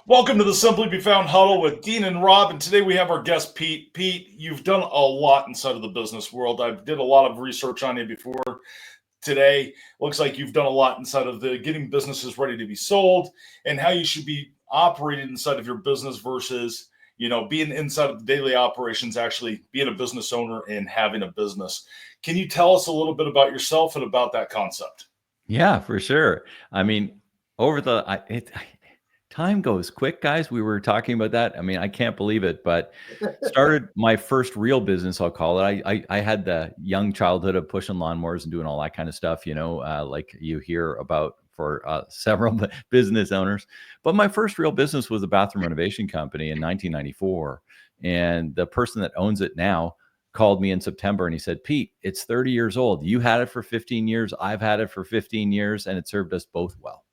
Welcome to the Simply Be Found Huddle with Dean and Rob, and today we have our guest Pete. Pete, you've done a lot inside of the business world. I did a lot of research on you before today. Looks like you've done a lot inside of the getting businesses ready to be sold and how you should be operating inside of your business versus, being inside of the daily operations, actually being a business owner and having a business. Can you tell us a little bit about yourself and about that concept? Yeah, for sure. I mean, time goes quick, guys. We were talking about that. I mean, I can't believe it, but started my first real business, I'll call it. I had the young childhood of pushing lawnmowers and doing all that kind of stuff, like you hear about for several business owners. But my first real business was a bathroom renovation company in 1994. And the person that owns it now called me in September and he said, Pete, it's 30 years old. You had it for 15 years. I've had it for 15 years, and it served us both well.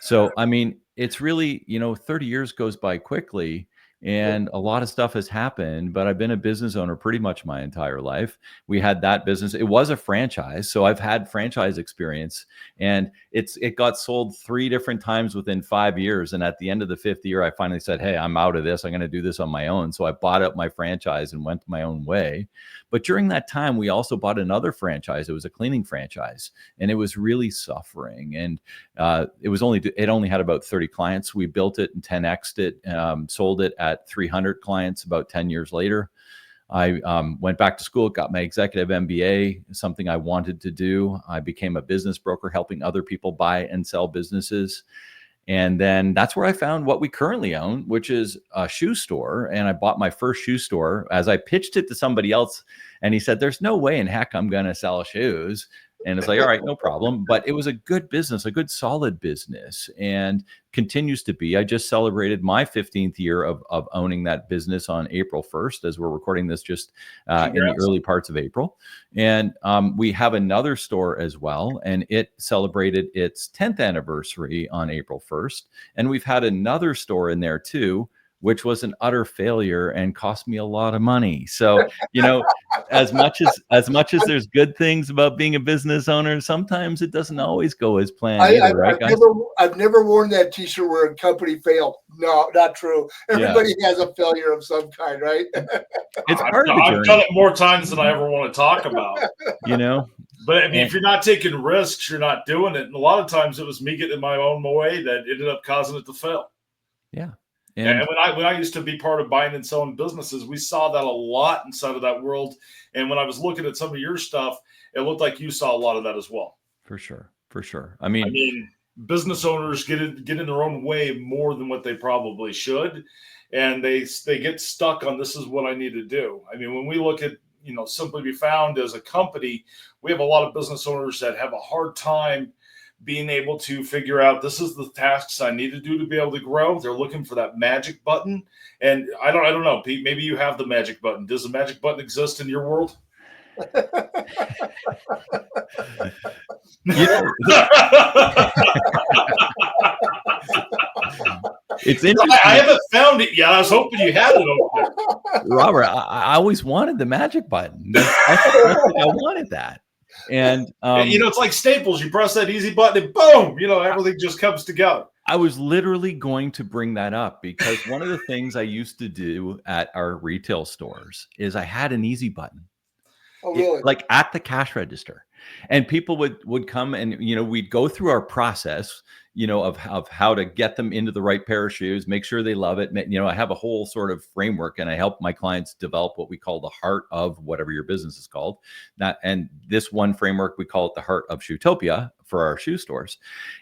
So, I mean, it's really, 30 years goes by quickly and a lot of stuff has happened, but I've been a business owner pretty much my entire life. We had that business. It was a franchise. So I've had franchise experience, and it got sold 3 different times within 5 years. And at the end of the 5th year, I finally said, hey, I'm out of this. I'm going to do this on my own. So I bought up my franchise and went my own way. But during that time, we also bought another franchise. It was a cleaning franchise, and it was really suffering. And it only had about 30 clients. We built it and 10x'd it, sold it at 300 clients about 10 years later. I went back to school, got my executive MBA, something I wanted to do. I became a business broker, helping other people buy and sell businesses. And then that's where I found what we currently own, which is a shoe store. And I bought my first shoe store as I pitched it to somebody else. And he said, there's no way in heck I'm going to sell shoes. And it's like, all right, no problem. But it was a good business, a good solid business, and continues to be. I just celebrated my 15th year of owning that business on April 1st, as we're recording this just in the early parts of April. And we have another store as well, and it celebrated its 10th anniversary on April 1st. And we've had another store in there too, which was an utter failure and cost me a lot of money. So, as much as there's good things about being a business owner, sometimes it doesn't always go as planned either, right, guys? I've never worn that t-shirt where a company failed. No, not true. Everybody has a failure of some kind, right? It's part of the journey. I've done it more times than I ever want to talk about. But I mean, if you're not taking risks, you're not doing it. And a lot of times it was me getting in my own way that ended up causing it to fail. Yeah. And when I used to be part of buying and selling businesses, we saw that a lot inside of that world. And when I was looking at some of your stuff, it looked like you saw a lot of that as well. For sure. I mean, business owners get in their own way more than what they probably should. And they get stuck on, this is what I need to do. I mean, when we look at, Simply Be Found as a company, we have a lot of business owners that have a hard time being able to figure out, this is the tasks I need to do to be able to grow. They're looking for that magic button. And I don't know, Pete, maybe you have the magic button. Does the magic button exist in your world? It's interesting. I haven't found it yet. I was hoping you had it over there. Robert, I always wanted the magic button. I wanted that. And it's like Staples. You press that easy button and boom, everything just comes together. I was literally going to bring that up because one of the things I used to do at our retail stores is I had an easy button. Oh, really? Like at the cash register. And people would come and, we'd go through our process, of how to get them into the right pair of shoes, make sure they love it. I have a whole sort of framework, and I help my clients develop what we call the heart of whatever your business is called. And this one framework, we call it the heart of ShoeTopia for our shoe stores.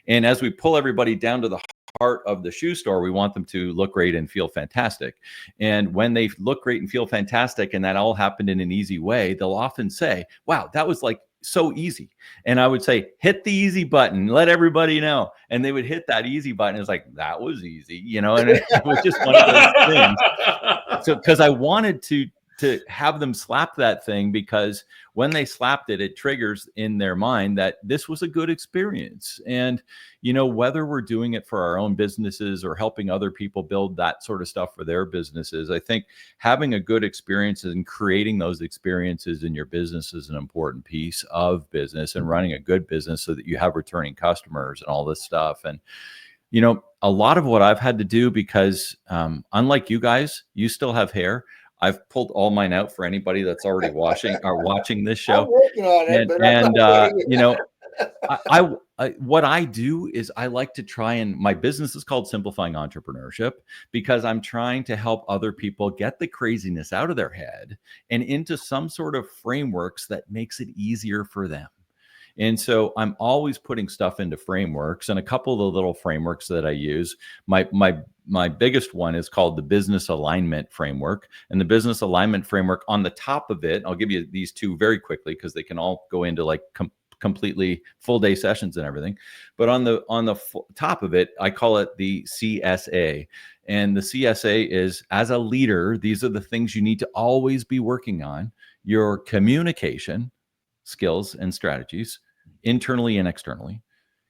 And as we pull everybody down to the heart of the shoe store, we want them to look great and feel fantastic. And when they look great and feel fantastic, and that all happened in an easy way, they'll often say, wow, that was like so easy. And I would say, hit the easy button, let everybody know. And they would hit that easy button. It's like, that was easy, and it was just one of those things. So, because I wanted to have them slap that thing, because when they slapped it, it triggers in their mind that this was a good experience. And, whether we're doing it for our own businesses or helping other people build that sort of stuff for their businesses, I think having a good experience and creating those experiences in your business is an important piece of business and running a good business so that you have returning customers and all this stuff. And A lot of what I've had to do, because unlike you guys, you still have hair. I've pulled all mine out for anybody that's already watching this show. I'm working on it, but I'm not kidding. What I do is I like to try, and my business is called Simplifying Entrepreneurship, because I'm trying to help other people get the craziness out of their head and into some sort of frameworks that makes it easier for them. And so I'm always putting stuff into frameworks, and a couple of the little frameworks that I use, my biggest one is called the business alignment framework. And the business alignment framework, on the top of it, I'll give you these two very quickly because they can all go into like completely full day sessions and everything. But on the top of it, I call it the CSA. And the CSA is, as a leader, these are the things you need to always be working on: your communication skills and strategies, internally and externally;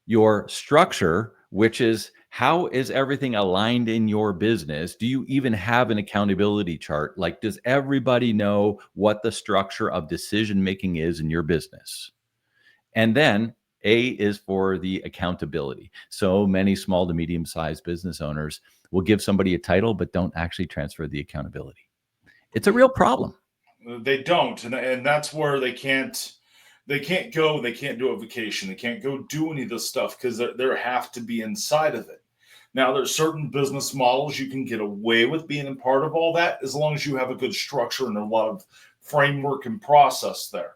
your structure, which is how is everything aligned in your business? Do you even have an accountability chart? Like, does everybody know what the structure of decision making is in your business? And then A is for the accountability. So many small to medium sized business owners will give somebody a title, but don't actually transfer the accountability. It's a real problem. They don't. And that's where they can't do a vacation. They can't go do any of this stuff because they have to be inside of it. Now, there's certain business models you can get away with being a part of all that, as long as you have a good structure and a lot of framework and process there.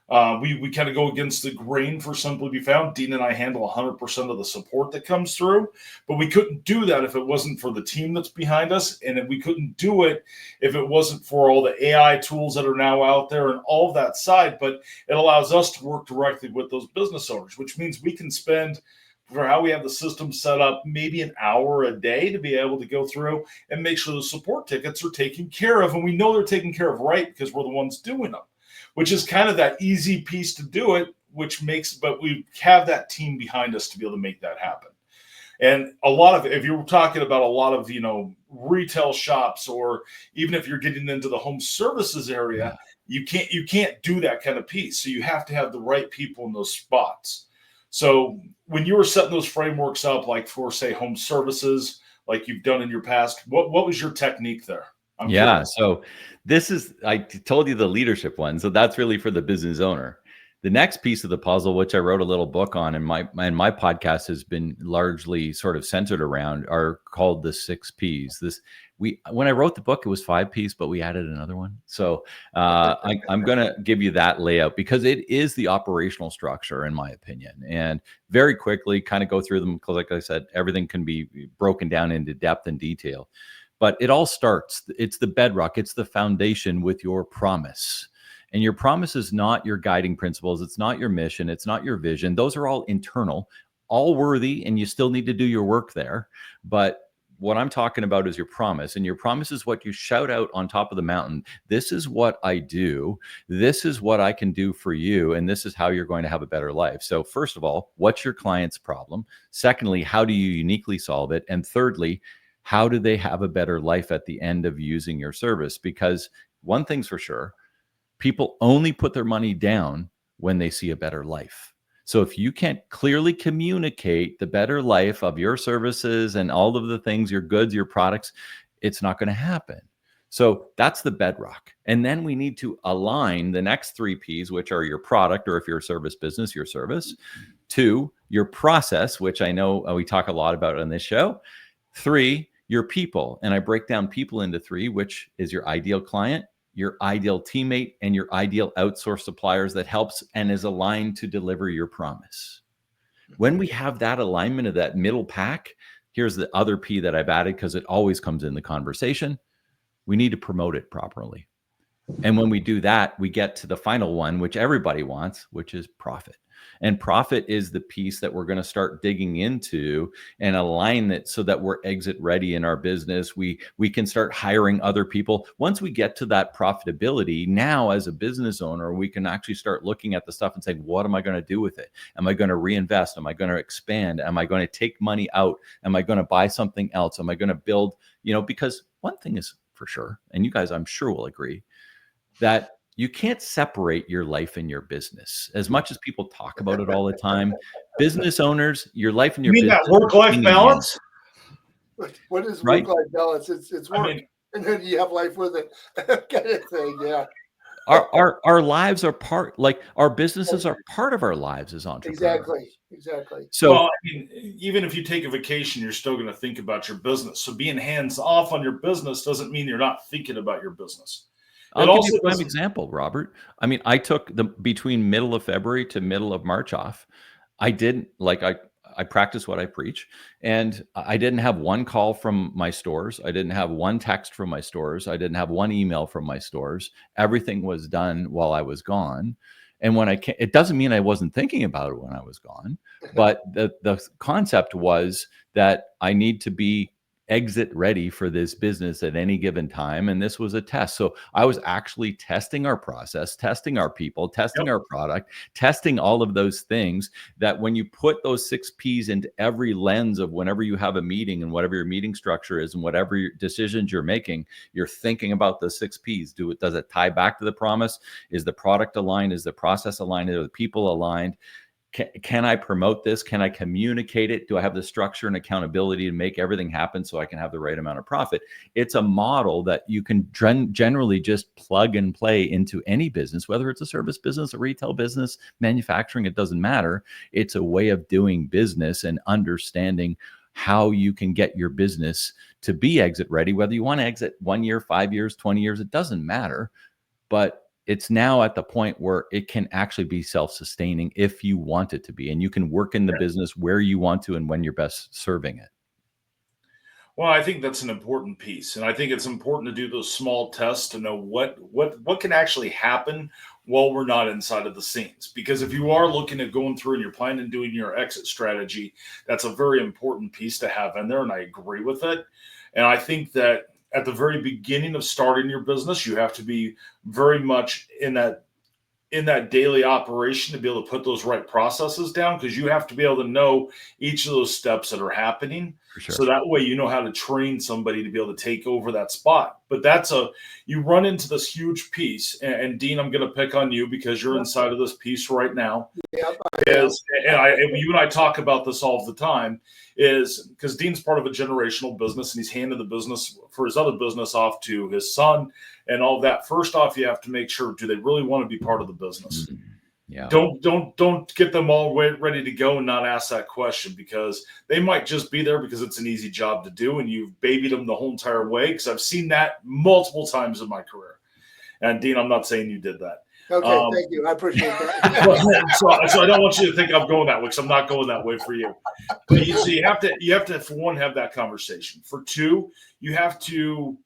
We kind of go against the grain for Simply Be Found. Dean and I handle 100% of the support that comes through, but we couldn't do that if it wasn't for the team that's behind us, and we couldn't do it if it wasn't for all the AI tools that are now out there and all of that side. But it allows us to work directly with those business owners, which means we can spend, for how we have the system set up, maybe an hour a day to be able to go through and make sure the support tickets are taken care of. And we know they're taken care of right because we're the ones doing them, which is kind of that easy piece to do it, but we have that team behind us to be able to make that happen. And if you're talking about a lot of, retail shops, or even if you're getting into the home services area, you can't do that kind of piece. So you have to have the right people in those spots. So when you were setting those frameworks up, like for, say, home services, like you've done in your past, what was your technique there? I'm curious. So I told you the leadership one. So that's really for the business owner. The next piece of the puzzle, which I wrote a little book on, and my podcast has been largely sort of centered around, are called the 6 Ps. When I wrote the book, it was 5 Ps, but we added another one. So I'm going to give you that layout because it is the operational structure, in my opinion. And very quickly, kind of go through them because, like I said, everything can be broken down into depth and detail. But it all starts, it's the bedrock, it's the foundation with your promise. And your promise is not your guiding principles. It's not your mission. It's not your vision. Those are all internal, all worthy, and you still need to do your work there. But what I'm talking about is your promise. And your promise is what you shout out on top of the mountain. This is what I do. This is what I can do for you. And this is how you're going to have a better life. So first of all, what's your client's problem? Secondly, how do you uniquely solve it? And thirdly, how do they have a better life at the end of using your service? Because one thing's for sure, people only put their money down when they see a better life. So if you can't clearly communicate the better life of your services and all of the things, your goods, your products, it's not going to happen. So that's the bedrock. And then we need to align the next 3 Ps, which are your product, or if you're a service business, your service, to your process, which I know we talk a lot about on this show. 3, your people. And I break down people into 3, which is your ideal client, your ideal teammate, and your ideal outsourced suppliers that helps and is aligned to deliver your promise. When we have that alignment of that middle pack, here's the other P that I've added because it always comes in the conversation. We need to promote it properly. And when we do that, we get to the final one, which everybody wants, which is profit. And profit is the piece that we're going to start digging into and align it so that we're exit ready in our business. We can start hiring other people. Once we get to that profitability, now as a business owner, we can actually start looking at the stuff and saying, what am I going to do with it? Am I going to reinvest? Am I going to expand? Am I going to take money out? Am I going to buy something else? Am I going to build, because one thing is for sure, and you guys I'm sure will agree, that you can't separate your life and your business. As much as people talk about it all the time, business owners, your life and You your mean business that work-life hand in hand, balance? What is right? work-life balance? It's work, I mean, and then you have life with it, kind of thing. Yeah, Our lives are part, like our businesses are part of our lives as entrepreneurs. exactly. So well, I mean, even if you take a vacation, you're still going to think about your business. So being hands off on your business doesn't mean you're not thinking about your business. It I'll give you also a prime doesn't. example, Robert. I mean, I took the between middle of February to middle of March off. I didn't like I practice what I preach, and I didn't have one call from my stores. I didn't have one text from my stores. I didn't have one email from my stores. Everything was done while I was gone. And when I came, it doesn't mean I wasn't thinking about it when I was gone, but the concept was that I need to be exit ready for this business at any given time. And this was a test. So I was actually testing our process, testing our people, testing Yep. our product, testing all of those things, that when you put those 6 P's into every lens of whenever you have a meeting and whatever your meeting structure is and whatever decisions you're making, you're thinking about the 6 P's. Does it tie back to the promise? Is the product aligned? Is the process aligned? Are the people aligned? Can I promote this? Can I communicate it? Do I have the structure and accountability to make everything happen so I can have the right amount of profit? It's a model that you can generally just plug and play into any business, whether it's a service business, a retail business, manufacturing, it doesn't matter. It's a way of doing business and understanding how you can get your business to be exit ready, whether you want to exit 1 year, 5 years, 20 years, it doesn't matter. But it's now at the point where it can actually be self-sustaining if you want it to be, and you can work in the business where you want to and when you're best serving it. Well, I think that's an important piece, and I think it's important to do those small tests to know what can actually happen while we're not inside of the scenes. Because if you are looking at going through and you're planning on doing your exit strategy, that's a very important piece to have in there, and I agree with it. And I think that at the very beginning of starting your business, you have to be very much in that daily operation to be able to put those right processes down, because you have to be able to know each of those steps that are happening. For sure. So that way you know how to train somebody to be able to take over that spot. But you run into this huge piece, and Dean, I'm going to pick on you because you're inside of this piece right now. Yep. You and I talk about this all the time, is because Dean's part of a generational business and he's handed the business for his other business off to his son and all that. First off, you have to make sure, do they really want to be part of the business? Yeah. Don't get them all ready to go and not ask that question, because they might just be there because it's an easy job to do and you've babied them the whole entire way, because I've seen that multiple times in my career. And Dean, I'm not saying you did that. Okay, thank you. I appreciate that. so I don't want you to think I'm going that way, because I'm not going that way for you. But you have to, for one, have that conversation. For two, you have to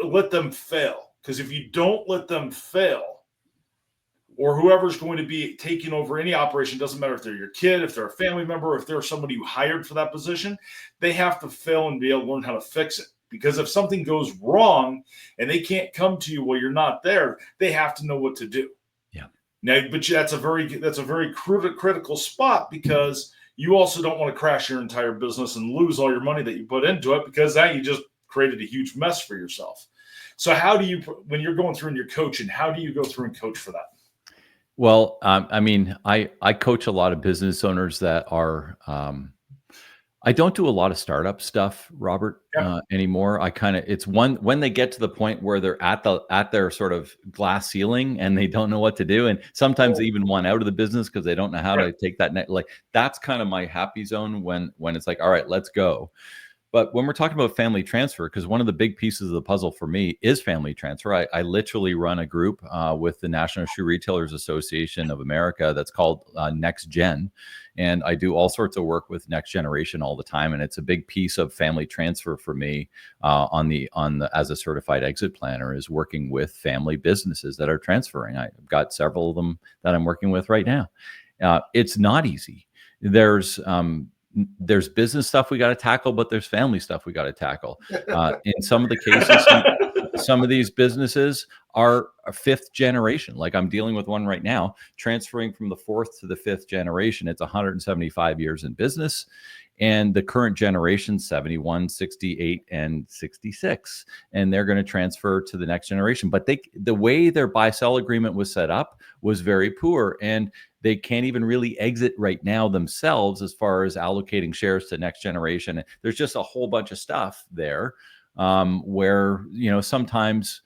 let them fail. Because if you don't let them fail, or whoever's going to be taking over any operation, doesn't matter if they're your kid, if they're a family member, if they're somebody you hired for that position, they have to fail and be able to learn how to fix it. Because if something goes wrong and they can't come to you while you're not there, they have to know what to do. Yeah. Now, but that's a very critical spot, because you also don't want to crash your entire business and lose all your money that you put into it, because now you just created a huge mess for yourself. So how do you, when you're going through and you're coaching, how do you go through and coach for that? Well, I mean, I coach a lot of business owners that are, I don't do a lot of startup stuff, Robert, anymore. It's when they get to the point where they're at their sort of glass ceiling and they don't know what to do. And sometimes they even want out of the business because they don't know how to take that net. Like, that's kind of my happy zone when it's like, all right, let's go. But when we're talking about family transfer, because one of the big pieces of the puzzle for me is family transfer. I literally run a group with the National Shoe Retailers Association of America that's called Next Gen. And I do all sorts of work with next generation all the time. And it's a big piece of family transfer for me as a certified exit planner, is working with family businesses that are transferring. I've got several of them that I'm working with right now. It's not easy. There's business stuff we got to tackle, but there's family stuff we got to tackle. In some of the cases, some of these businesses are a fifth generation. Like I'm dealing with one right now, transferring from the fourth to the fifth generation. It's 175 years in business. And the current generation, 71, 68, and 66. And they're going to transfer to the next generation. But the way their buy-sell agreement was set up was very poor. And they can't even really exit right now themselves as far as allocating shares to next generation. There's just a whole bunch of stuff there where, sometimes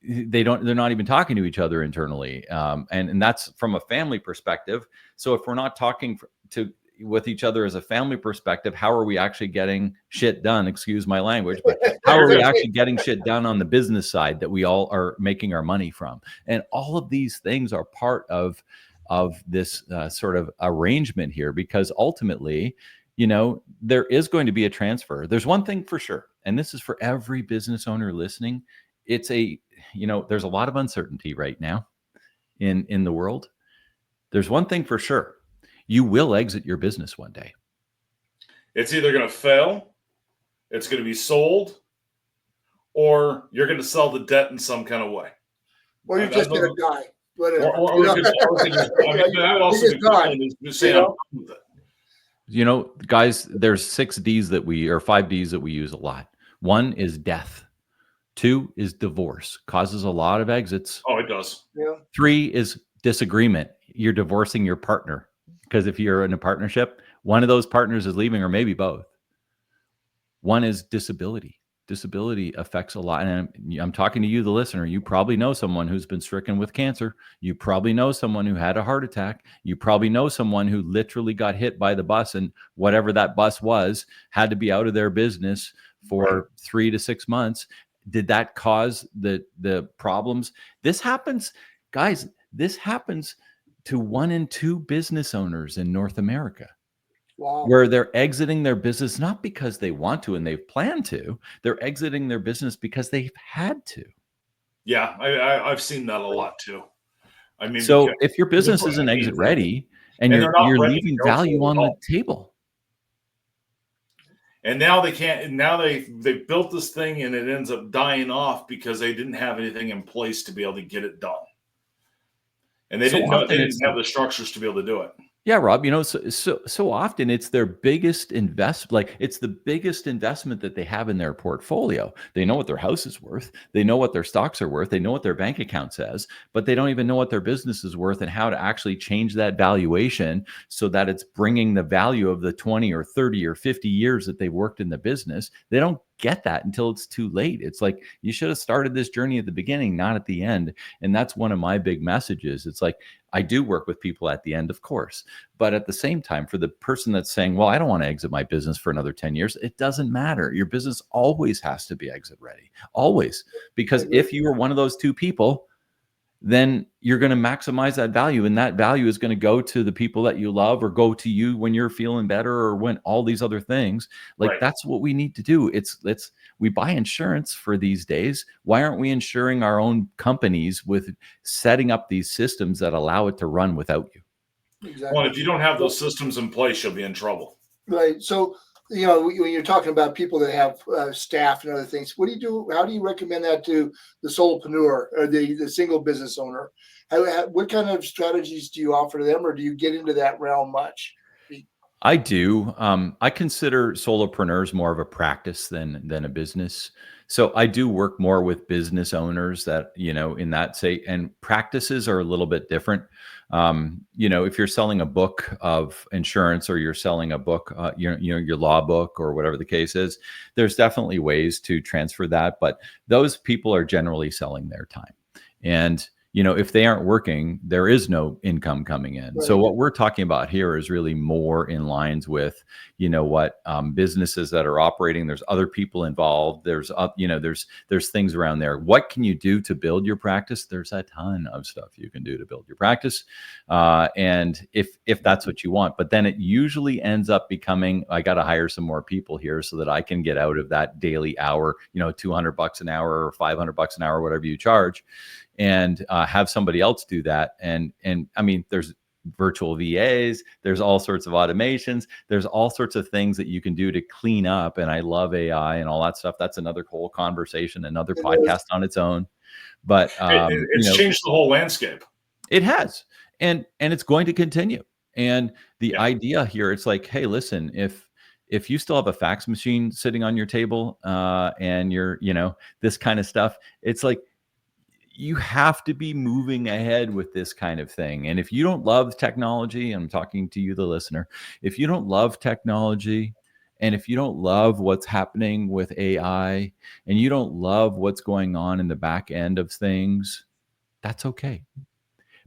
they're not even talking to each other internally. And that's from a family perspective. So if we're not talking with each other as a family perspective, how are we actually getting shit done? Excuse my language, but how are we actually getting shit done on the business side that we all are making our money from? And all of these things are part of this sort of arrangement here, because ultimately, there is going to be a transfer. There's one thing for sure, and this is for every business owner listening. It's there's a lot of uncertainty right now in the world. There's one thing for sure. You will exit your business one day. It's either going to fail, it's going to be sold, or you're going to sell the debt in some kind of way. Or you're just going to die. Guys, there's 6 D's or 5 D's that we use a lot. 1 is death. 2 is divorce. Causes a lot of exits. Oh, it does. Yeah. 3 is disagreement. You're divorcing your partner. Because if you're in a partnership, one of those partners is leaving, or maybe both. 1 is disability. Disability affects a lot. And I'm talking to you, the listener. You probably know someone who's been stricken with cancer. You probably know someone who had a heart attack. You probably know someone who literally got hit by the bus, and whatever that bus was had to be out of their business for 3 to 6 months. Did that cause the problems? This happens, guys. This happens to 1 in 2 business owners in North America. Wow. Where they're exiting their business not because they want to and they've planned to. They're exiting their business because they've had to. Yeah, I've seen that a lot too. I mean, so if your business isn't exit ready and you're leaving value on the table. And now they can't. And now they built this thing and it ends up dying off because they didn't have anything in place to be able to get it done. And they didn't have the structures to be able to do it. Yeah, Rob, so often it's their biggest it's the biggest investment that they have in their portfolio. They know what their house is worth. They know what their stocks are worth. They know what their bank account says, but they don't even know what their business is worth and how to actually change that valuation so that it's bringing the value of the 20 or 30 or 50 years that they've worked in the business. They don't get that until it's too late. It's like, you should have started this journey at the beginning, not at the end. And that's one of my big messages. It's like, I do work with people at the end, of course, but at the same time, for the person that's saying, well, I don't want to exit my business for another 10 years, it doesn't matter. Your business always has to be exit ready, always. Because if you are one of those 2 people, then you're going to maximize that value. And that value is going to go to the people that you love, or go to you when you're feeling better, or when all these other things. That's what we need to do. We buy insurance for these days. Why aren't we insuring our own companies with setting up these systems that allow it to run without you? Exactly. Well, if you don't have those systems in place, you'll be in trouble. Right. So, when you're talking about people that have staff and other things, what do you do? How do you recommend that to the solopreneur or the single business owner? What kind of strategies do you offer to them, or do you get into that realm much? I do. I consider solopreneurs more of a practice than a business. So I do work more with business owners that, in that say, and practices are a little bit different. If you're selling a book of insurance, or you're selling a book, your law book, or whatever the case is, there's definitely ways to transfer that. But those people are generally selling their time. And if they aren't working, there is no income coming in. Right. So what we're talking about here is really more in lines with, businesses that are operating. There's other people involved. There's things around there. What can you do to build your practice? There's a ton of stuff you can do to build your practice. And if that's what you want, but then it usually ends up becoming, I got to hire some more people here so that I can get out of that daily hour, $200 an hour or $500 an hour, whatever you charge, and have somebody else do that. And I mean, there's virtual VAs, there's all sorts of automations, there's all sorts of things that you can do to clean up. And I love AI and all that stuff. That's another whole conversation, another podcast on its own. But it's changed the whole landscape. It has, and it's going to continue. And the idea here, it's like, hey, listen, if you still have a fax machine sitting on your table and you're, this kind of stuff, it's like, you have to be moving ahead with this kind of thing. And if you don't love technology, I'm talking to you, the listener, if you don't love technology, and if you don't love what's happening with AI, and you don't love what's going on in the back end of things, that's okay.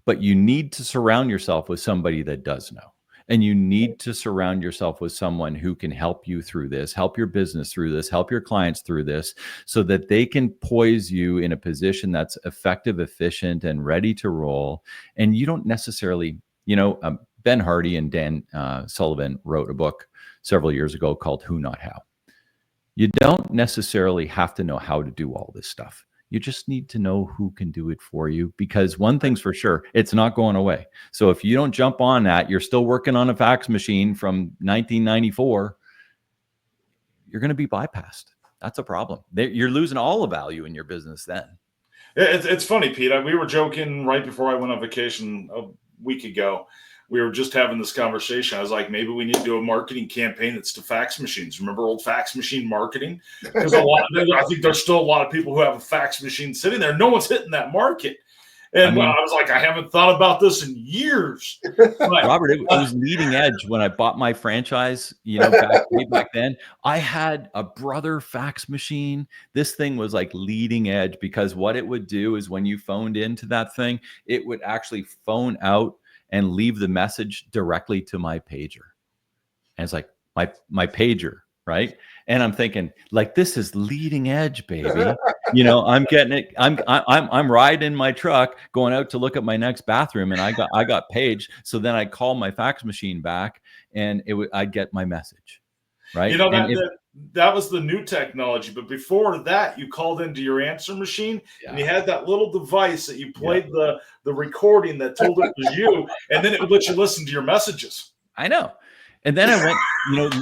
But you need to surround yourself with somebody that does know. And you need to surround yourself with someone who can help you through this, help your business through this, help your clients through this, so that they can poise you in a position that's effective, efficient, and ready to roll. And you don't necessarily, Ben Hardy and Dan Sullivan wrote a book several years ago called Who Not How. You don't necessarily have to know how to do all this stuff. You just need to know who can do it for you, because one thing's for sure, it's not going away. So if you don't jump on that, you're still working on a fax machine from 1994, you're going to be bypassed. That's a problem. You're losing all the value in your business then. It's funny, Pete. We were joking right before I went on vacation a week ago. We were just having this conversation. I was like, maybe we need to do a marketing campaign that's to fax machines. Remember old fax machine marketing? Because I think there's still a lot of people who have a fax machine sitting there. No one's hitting that market. And I was like, I haven't thought about this in years. But, Robert, it was leading edge when I bought my franchise, back then. I had a Brother fax machine. This thing was like leading edge, because what it would do is when you phoned into that thing, it would actually phone out and leave the message directly to my pager. And it's like my pager, right? And I'm thinking, like, this is leading edge, baby. I'm getting it. I'm riding my truck going out to look at my next bathroom, and I got paged. So then I call my fax machine back, and I'd get my message, right? That was the new technology. But before that, you called into your answer machine, and you had that little device that you played the recording that told it was you, and then it would let you listen to your messages. I know. And then I went,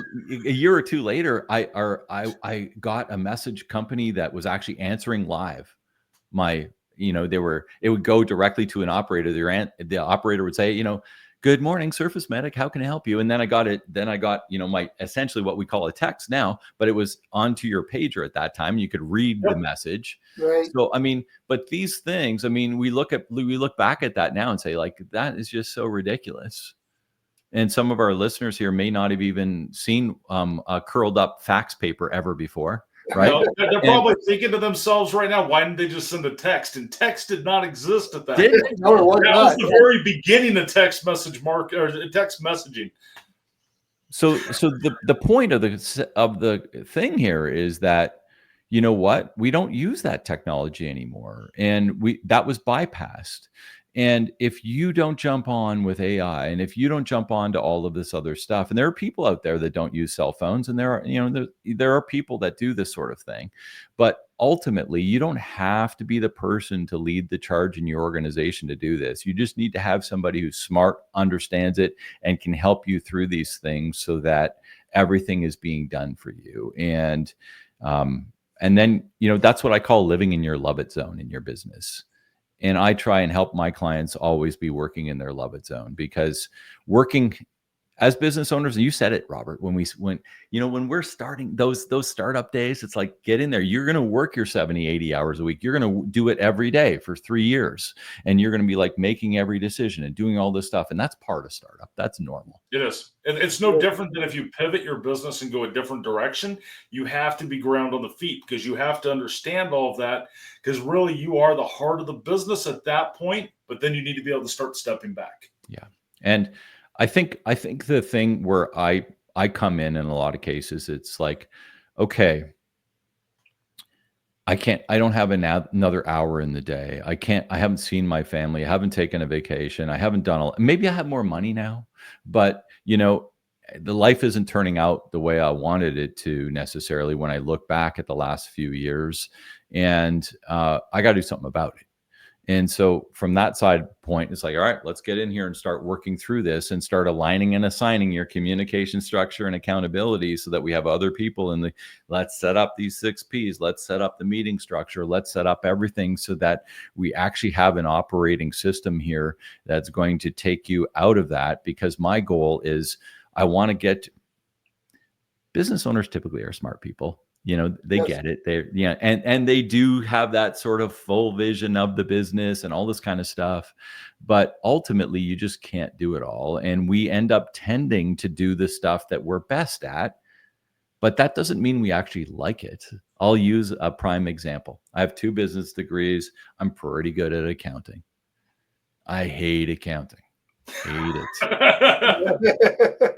a year or two later, I got a message company that was actually answering live. It would go directly to an operator. The operator would say, good morning, Surface Medic. How can I help you? And then I got my essentially what we call a text now, but it was onto your pager at that time. You could read the message. Right. So, but these things, we look back at that now and say, like, that is just so ridiculous. And some of our listeners here may not have even seen a curled up fax paper ever before. Right. No, they're probably thinking to themselves right now, why didn't they just send a text? And text did not exist at that time. That was the very beginning of text messaging. So the point of the thing here is that, we don't use that technology anymore, and that was bypassed. And if you don't jump on with AI, and if you don't jump on to all of this other stuff, and there are people out there that don't use cell phones, and there are people that do this sort of thing, but ultimately you don't have to be the person to lead the charge in your organization to do this. You just need to have somebody who's smart, understands it, and can help you through these things so that everything is being done for you. And then, that's what I call living in your love it zone in your business. And I try and help my clients always be working in their love it zone, because working as business owners, and you said it, Robert, when we're starting those startup days, it's like, get in there. You're going to work your 70, 80 hours a week. You're going to do it every day for 3 years. And you're going to be like making every decision and doing all this stuff. And that's part of startup. That's normal. It is. It's no different than if you pivot your business and go a different direction. You have to be ground on the feet, because you have to understand all of that, because really you are the heart of the business at that point. But then you need to be able to start stepping back. Yeah. And I think the thing where I come in a lot of cases, it's like, okay, I don't have another hour in the day. I haven't seen my family. I haven't taken a vacation. I haven't done maybe I have more money now, but the life isn't turning out the way I wanted it to necessarily when I look back at the last few years, and I got to do something about it. And so from that side point, it's like, all right, let's get in here and start working through this and start aligning and assigning your communication structure and accountability so that we have other people in the, let's set up these 6 Ps. Let's set up the meeting structure. Let's set up everything so that we actually have an operating system here that's going to take you out of that. Because my goal is I want to get business owners typically are smart people. They Yes. get it. And they do have that sort of full vision of the business and all this kind of stuff. But ultimately, you just can't do it all. And we end up tending to do the stuff that we're best at. But that doesn't mean we actually like it. I'll use a prime example. I have 2 business degrees. I'm pretty good at accounting. I hate accounting. Hate it.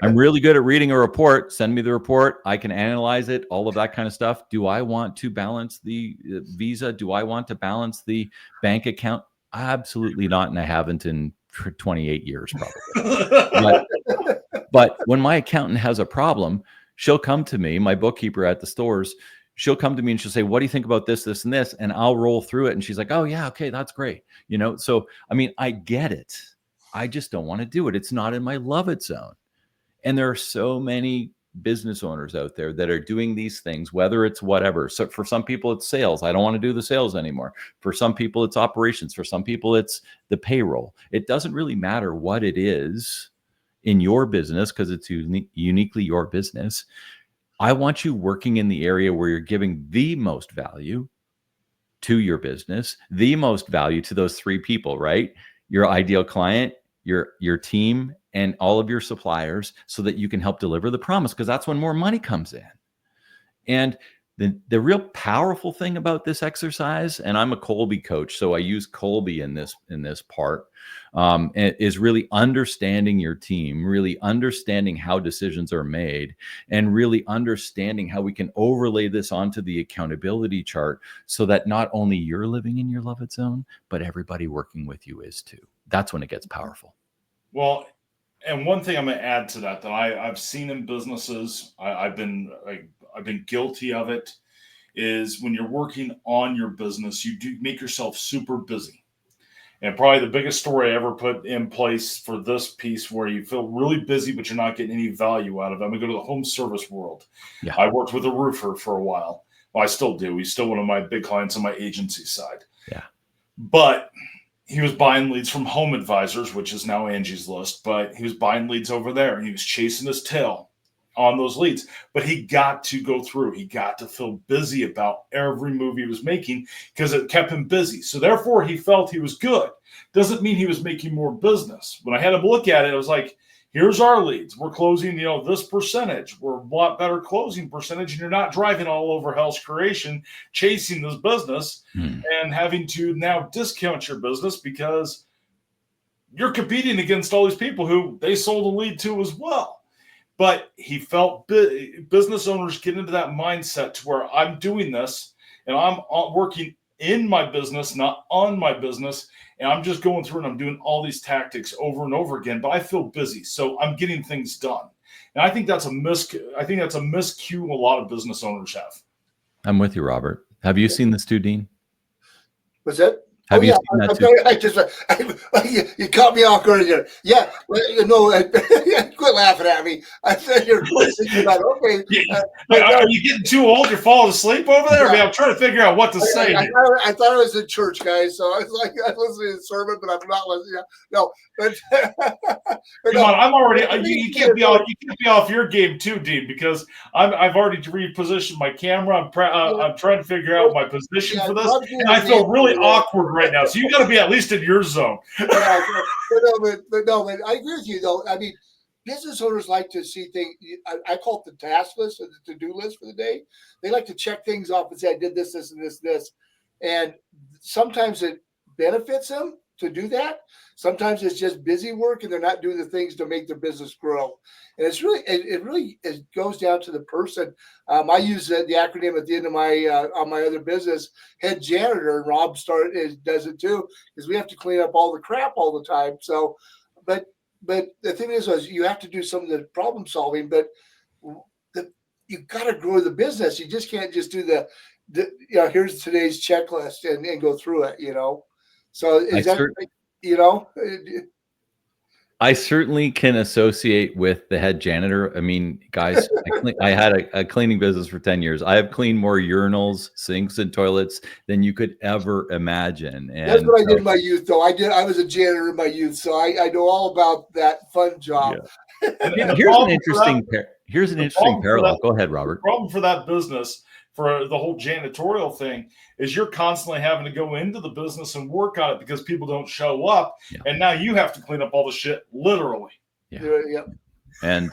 I'm really good at reading a report. Send me the report. I can analyze it, all of that kind of stuff. Do I want to balance the Visa? Do I want to balance the bank account? Absolutely not. And I haven't in 28 years probably. But when my accountant has a problem, she'll come to me, my bookkeeper at the stores, she'll come to me and she'll say, what do you think about this, this, and this? And I'll roll through it. And she's like, oh yeah, okay, that's great. So, I mean, I get it. I just don't want to do it. It's not in my love it zone. And there are so many business owners out there that are doing these things, whether it's whatever. So for some people, it's sales. I don't want to do the sales anymore. For some people, it's operations. For some people, it's the payroll. It doesn't really matter what it is in your business because it's uniquely your business. I want you working in the area where you're giving the most value to your business, the most value to those 3 people, right? Your ideal client, your team, and all of your suppliers, so that you can help deliver the promise, because that's when more money comes in. And the real powerful thing about this exercise, and I'm a Kolbe coach, so I use Kolbe in this part, is really understanding your team, really understanding how decisions are made, and really understanding how we can overlay this onto the accountability chart so that not only you're living in your love it zone, but everybody working with you is too. That's when it gets powerful. Well, and one thing I'm going to add to that I've seen in businesses, I've been guilty of it, is when you're working on your business, you do make yourself super busy. And probably the biggest story I ever put in place for this piece where you feel really busy, but you're not getting any value out of it. I'm going to go to the home service world. Yeah. I worked with a roofer for a while. Well, I still do. He's still one of my big clients on my agency side. Yeah. But he was buying leads from Home Advisors, which is now Angie's List, but he was buying leads over there and he was chasing his tail on those leads. But he got to go through. He got to feel busy about every move he was making because it kept him busy. So therefore, he felt he was good. Doesn't mean he was making more business. When I had him look at it, I was like, here's our leads. We're closing, this percentage. We're a lot better closing percentage, and you're not driving all over Hell's Creation chasing this business and having to now discount your business because you're competing against all these people who they sold a lead to as well. But he felt business owners get into that mindset to where I'm doing this and I'm working in my business, not on my business. And I'm just going through and I'm doing all these tactics over and over again, but I feel busy. So I'm getting things done. And I think that's a miscue a lot of business owners have. I'm with you, Robert. Have you seen this too, Dean? What's that? Have you seen that too? You caught me off guard again. Yeah, quit laughing at me. I said you're thinking about okay. Are you getting too old? You're falling asleep over there? Yeah. I mean, I'm trying to figure out what to say. I thought I was in church, guys. So I was like, I'm listening to the sermon, but I'm not listening. No, but come on, I'm already. You can't be off your game too, Dean, because I've already repositioned my camera. I'm trying to figure out my position for this, and I feel really awkward right now. So you got to be at least in your zone. But I agree with you though. I mean, business owners like to see things. I call it the task list or the to-do list for the day. They like to check things off and say, I did this, this, and this. And sometimes it benefits them to do that. Sometimes it's just busy work and they're not doing the things to make their business grow. And it goes down to the person. I use the acronym at the end of my on my other business, head janitor, and Rob does it too, because we have to clean up all the crap all the time. So, but the thing is you have to do some of the problem solving, but you got to grow the business. You just can't just do the here's today's checklist and go through it, So is that, I certainly can associate with the head janitor. I mean, guys, I had a cleaning business for 10 years. I have cleaned more urinals, sinks, and toilets than you could ever imagine. And that's what I did in my youth, though. I was a janitor in my youth, so I know all about that fun job. Yeah. Here's an interesting parallel. Go ahead, Robert. The problem for that business, for the whole janitorial thing, is you're constantly having to go into the business and work on it because people don't show up. Yeah. And now you have to clean up all the shit, literally. Yeah. And,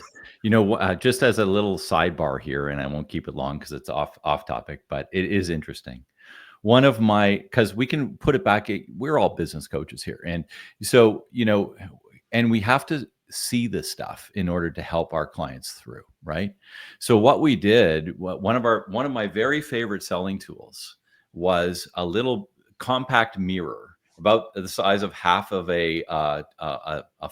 just as a little sidebar here, and I won't keep it long because it's off topic, but it is interesting. One of because we can put it back, we're all business coaches here. And so, and we have to see this stuff in order to help our clients through, right? So what we did, one of my very favorite selling tools was a little compact mirror about the size of half of a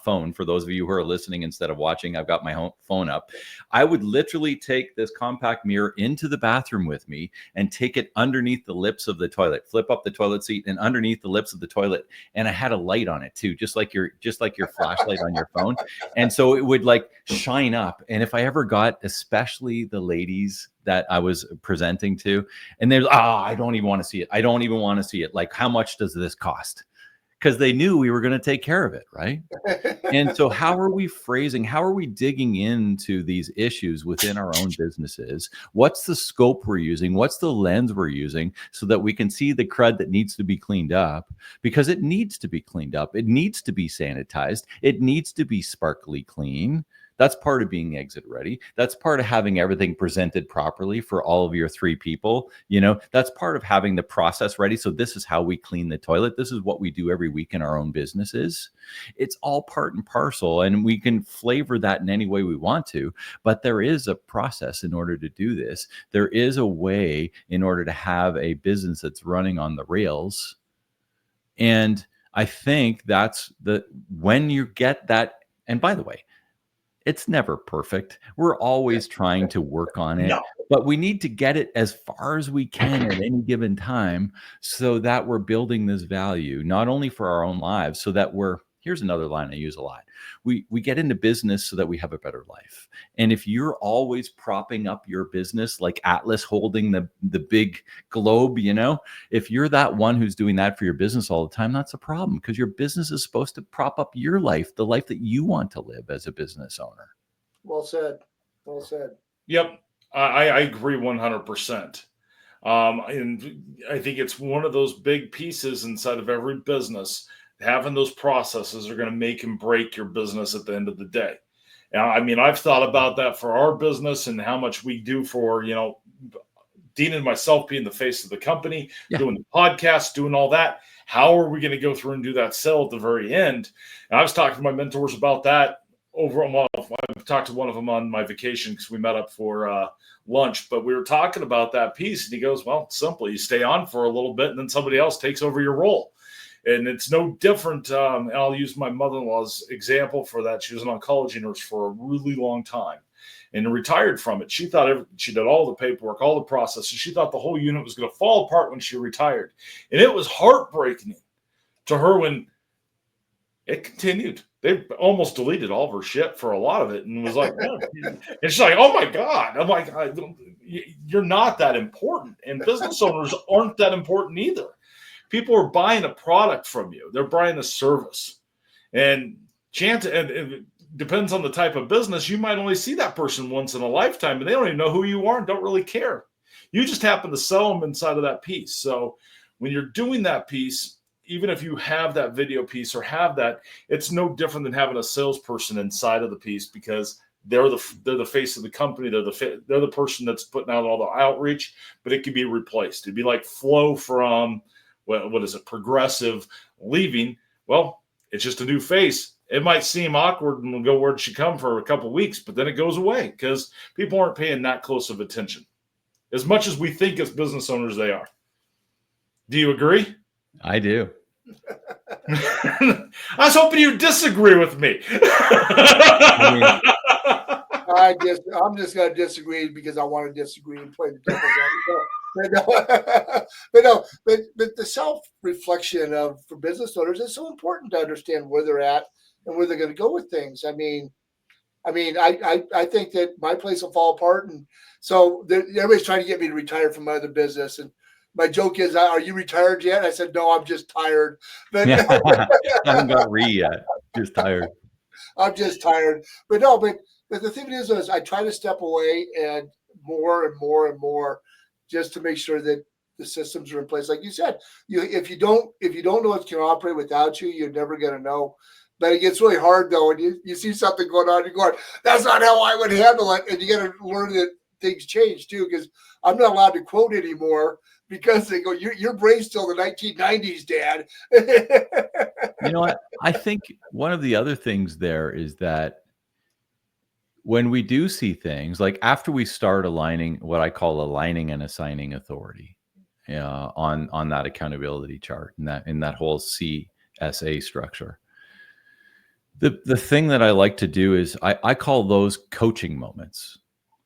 phone. For those of you who are listening instead of watching, I've got my phone up. I would literally take this compact mirror into the bathroom with me and take it underneath the lips of the toilet, flip up the toilet seat and underneath the lips of the toilet. And I had a light on it too, just like your flashlight on your phone. And so it would like shine up. And if I ever got, especially the ladies that I was presenting to, and they're, I don't even want to see it. I don't even want to see it. Like, how much does this cost? Because they knew we were going to take care of it, right? And so how are we phrasing, how are we digging into these issues within our own businesses? What's the scope we're using? What's the lens we're using so that we can see the crud that needs to be cleaned up? Because it needs to be cleaned up. It needs to be sanitized. It needs to be sparkly clean. That's part of being exit ready. That's part of having everything presented properly for all of your 3 people. That's part of having the process ready. So this is how we clean the toilet. This is what we do every week in our own businesses. It's all part and parcel, and we can flavor that in any way we want to, but there is a process in order to do this. There is a way in order to have a business that's running on the rails. And I think that's when you get that, and by the way, it's never perfect. We're always trying to work on it, but we need to get it as far as we can at any given time so that we're building this value, not only for our own lives, so that here's another line I use a lot. We get into business so that we have a better life. And if you're always propping up your business like Atlas holding the big globe, if you're that one who's doing that for your business all the time, that's a problem, because your business is supposed to prop up your life, the life that you want to live as a business owner. Well said. Yep. I agree 100%. And I think it's one of those big pieces inside of every business. Having those processes are going to make and break your business at the end of the day. Now, I mean, I've thought about that for our business and how much we do for, Dean and myself being the face of the company, doing the podcast, doing all that. How are we going to go through and do that sale at the very end? And I was talking to my mentors about that I've talked to one of them on my vacation because we met up for lunch, but we were talking about that piece. And he goes, well, it's simple. You stay on for a little bit and then somebody else takes over your role. And it's no different. And I'll use my mother-in-law's example for that. She was an oncology nurse for a really long time and retired from it. She thought she did all the paperwork, all the processes. She thought the whole unit was going to fall apart when she retired. And it was heartbreaking to her when it continued. They almost deleted all of her shit for a lot of it and was like, oh. And she's like, oh my God. I'm like, you're not that important. And business owners aren't that important either. People are buying a product from you. They're buying a service. And it depends on the type of business. You might only see that person once in a lifetime, and they don't even know who you are and don't really care. You just happen to sell them inside of that piece. So when you're doing that piece, even if you have that video piece or have that, it's no different than having a salesperson inside of the piece, because they're the face of the company. They're the person that's putting out all the outreach, but it could be replaced. It'd be like Flo from what is it, Progressive leaving. Well, it's just a new face. It might seem awkward and go, where'd she come for a couple of weeks, but then it goes away because people aren't paying that close of attention as much as we think as business owners they are. Do you agree? I do. I was hoping you disagree with me. I'm just going to disagree because I want to disagree and play the devil's advocate. But no, but the self-reflection for business owners is so important to understand where they're at and where they're going to go with things. I think that my place will fall apart, and so everybody's trying to get me to retire from my other business. And my joke is, "Are you retired yet?" I said, "No, I'm just tired." But I haven't got yet. Just tired. I'm just tired. But no, but the thing is I try to step away and more and more and more, just to make sure that the systems are in place. Like you said, if you don't know what's going to operate without you, you're never going to know. But it gets really hard though, and you see something going on, you're going, "That's not how I would handle it." And you got to learn that things change too, because I'm not allowed to quote anymore because they go, "Your brain's still the 1990s, Dad." You know what? I think one of the other things there is that when we do see things like after we start aligning, what I call aligning and assigning authority, on that accountability chart, in that whole CSA structure. The thing that I like to do is I call those coaching moments,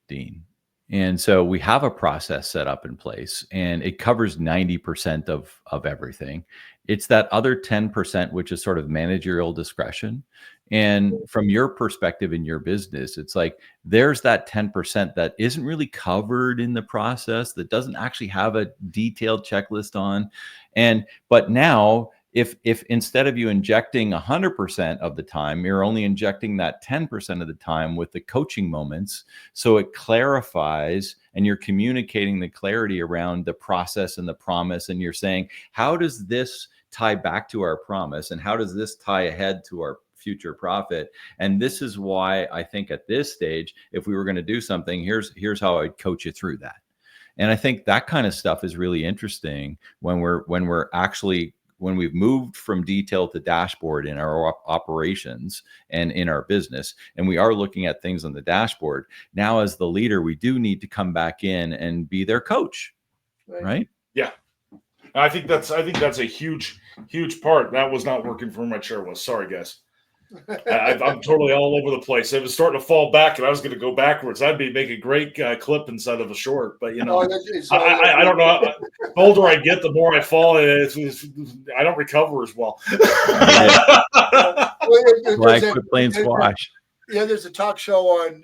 Dean. And so we have a process set up in place, and it covers 90% of everything. It's that other 10%, which is sort of managerial discretion. And from your perspective in your business, it's like there's that 10% that isn't really covered in the process, that doesn't actually have a detailed checklist on. But now, if instead of you injecting 100% of the time, you're only injecting that 10% of the time with the coaching moments, so it clarifies and you're communicating the clarity around the process and the promise, and you're saying, how does this tie back to our promise, and how does this tie ahead to our future profit? And this is why I think at this stage, if we were going to do something, here's how I'd coach you through that. And I think that kind of stuff is really interesting when we've moved from detail to dashboard in our operations and in our business, and we are looking at things on the dashboard. Now, as the leader, we do need to come back in and be their coach, right? Yeah. I think that's a huge part. That was not working for my chair. Sorry, guys. I'm totally all over the place. It was starting to fall back, and I was going to go backwards. That'd make a great clip inside of a short. But I don't know. The older I get, the more I fall. I don't recover as well. I quit playing squash. Yeah, there's a talk show in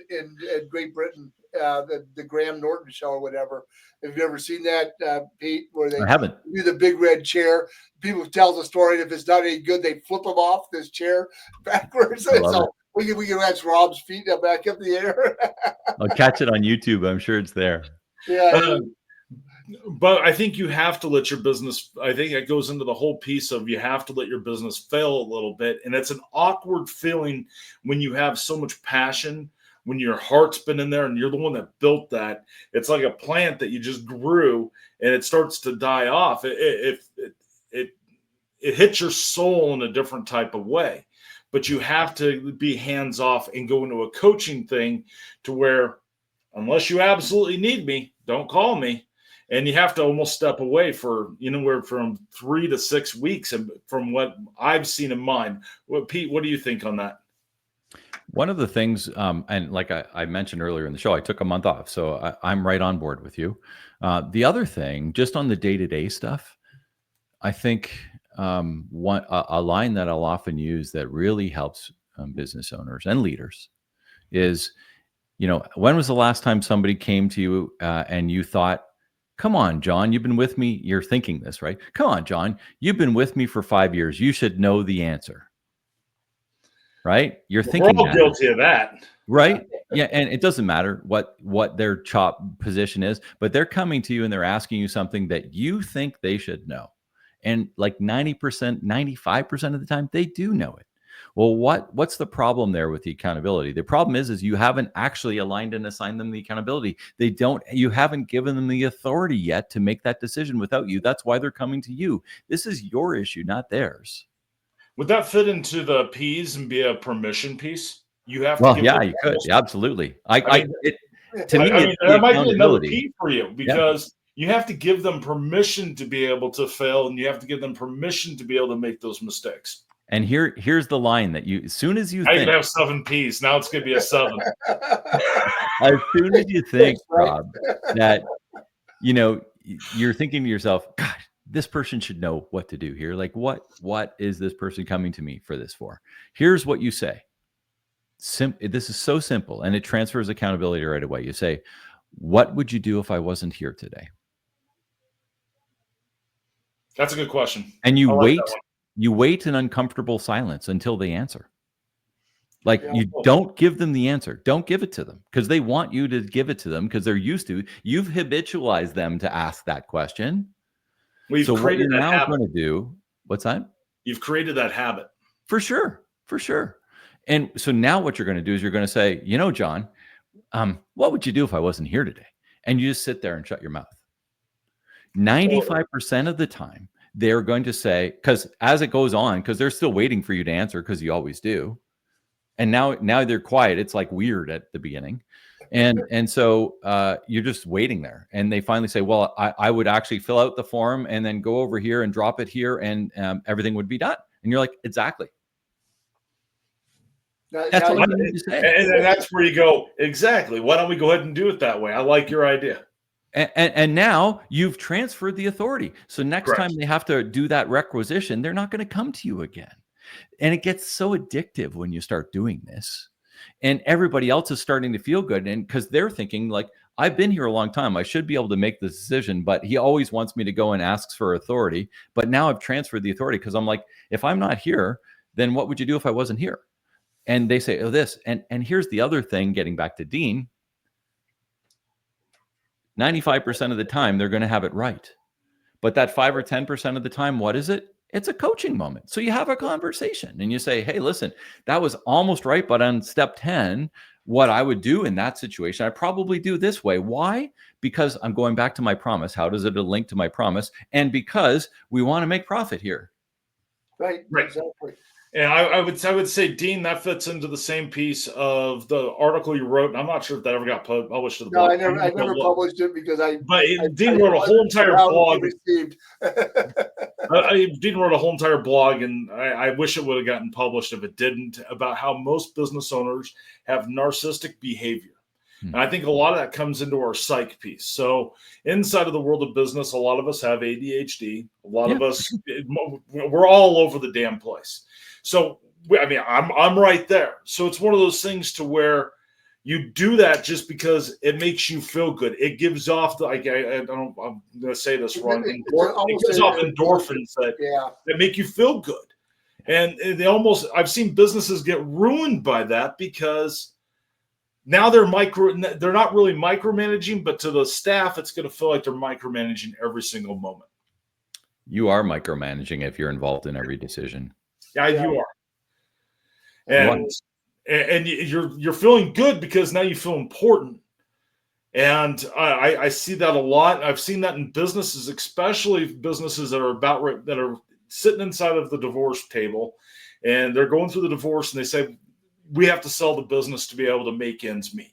Great Britain, the Graham Norton show or whatever. Have you ever seen that, Pete? Where they do the big red chair. People tell the story, and if it's not any good, they flip them off this chair backwards. So we can watch Rob's feet back up the air. I'll catch it on YouTube. I'm sure it's there. Yeah. But I think you have to let your business, I think it goes into the whole piece of you have to let your business fail a little bit. And it's an awkward feeling when you have so much passion, when your heart's been in there and you're the one that built that. It's like a plant that you just grew and it starts to die off. It hits your soul in a different type of way. But you have to be hands off and go into a coaching thing to where, unless you absolutely need me, don't call me. And you have to almost step away for anywhere from 3 to 6 weeks, and from what I've seen in mine. Pete, what do you think on that? One of the things, and like I mentioned earlier in the show, I took a month off, so I'm right on board with you. The other thing, just on the day-to-day stuff, I think a line that I'll often use that really helps business owners and leaders is, when was the last time somebody came to you and you thought, come on, John, you've been with me. You're thinking this, right? Come on, John, you've been with me for 5 years. You should know the answer, right? You're thinking we're all guilty of that, right? Yeah, and it doesn't matter what their chop position is, but they're coming to you and they're asking you something that you think they should know, and like 90%, 95% of the time, they do know it. Well, what's the problem there with the accountability? The problem is you haven't actually aligned and assigned them the accountability. You haven't given them the authority yet to make that decision without you. That's why they're coming to you. This is your issue, not theirs. Would that fit into the P's and be a permission piece? You have to. Well, yeah, you could. Absolutely. To me, that might be another P for you, because you have to give them permission to be able to fail, and you have to give them permission to be able to make those mistakes. And here's the line that as soon as you I think, can have 7 P's. Now it's going to be a 7. As soon as you think, Rob, that you're thinking to yourself, God, this person should know what to do here. Like, what is this person coming to me for this for? Here's what you say. This is so simple, and it transfers accountability right away. You say, what would you do if I wasn't here today? That's a good question. And you wait in uncomfortable silence until they answer. Like, you don't give them the answer. Don't give it to them, because they want you to give it to them because they're used to. You've habitualized them to ask that question. So what you're now going to do, what's that? You've created that habit. For sure. And so now what you're going to do is you're going to say, John, what would you do if I wasn't here today? And you just sit there and shut your mouth. 95% of the time, they're going to say, because as it goes on, because they're still waiting for you to answer, because you always do. And now they're quiet. It's like weird at the beginning. And so you're just waiting there. And they finally say, well, I would actually fill out the form and then go over here and drop it here, and everything would be done. And you're like, exactly. That's what you need to say. And that's where you go, exactly. Why don't we go ahead and do it that way? I like your idea. And now you've transferred the authority. So next time they have to do that requisition, they're not going to come to you again. And it gets so addictive when you start doing this. And everybody else is starting to feel good. And because they're thinking, like, I've been here a long time, I should be able to make this decision, but he always wants me to go and asks for authority. But now I've transferred the authority, because I'm like, if I'm not here, then what would you do if I wasn't here? And they say, oh, this. And here's the other thing, getting back to Dean, 95% of the time, they're going to have it right. But that 5 or 10% of the time, what is it? It's a coaching moment. So you have a conversation and you say, hey, listen, that was almost right. But on step 10, what I would do in that situation, I probably do this way. Why? Because I'm going back to my promise. How does it link to my promise? And because we want to make profit here. Right. Exactly. And I would say, Dean, that fits into the same piece of the article you wrote. And I'm not sure if that ever got published to the blog. No, I never published it because Dean wrote a whole entire blog. Dean wrote a whole entire blog, and I wish it would have gotten published if it didn't, about how most business owners have narcissistic behavior. And I think a lot of that comes into our psych piece. So inside of the world of business, a lot of us have ADHD. A lot of us, we're all over the damn place. So, I mean, I'm right there. So it's one of those things to where you do that just because it makes you feel good. It gives off I'm going to say this wrong. It gives off endorphins that make you feel good. And I've seen businesses get ruined by that, because now they're not really micromanaging, but to the staff, it's going to feel like they're micromanaging every single moment. You are micromanaging if you're involved in every decision. Yeah, you are. And you're feeling good because now you feel important. And I see that a lot. I've seen that in businesses, especially businesses that are sitting inside of the divorce table, and they're going through the divorce, and they say, we have to sell the business to be able to make ends meet.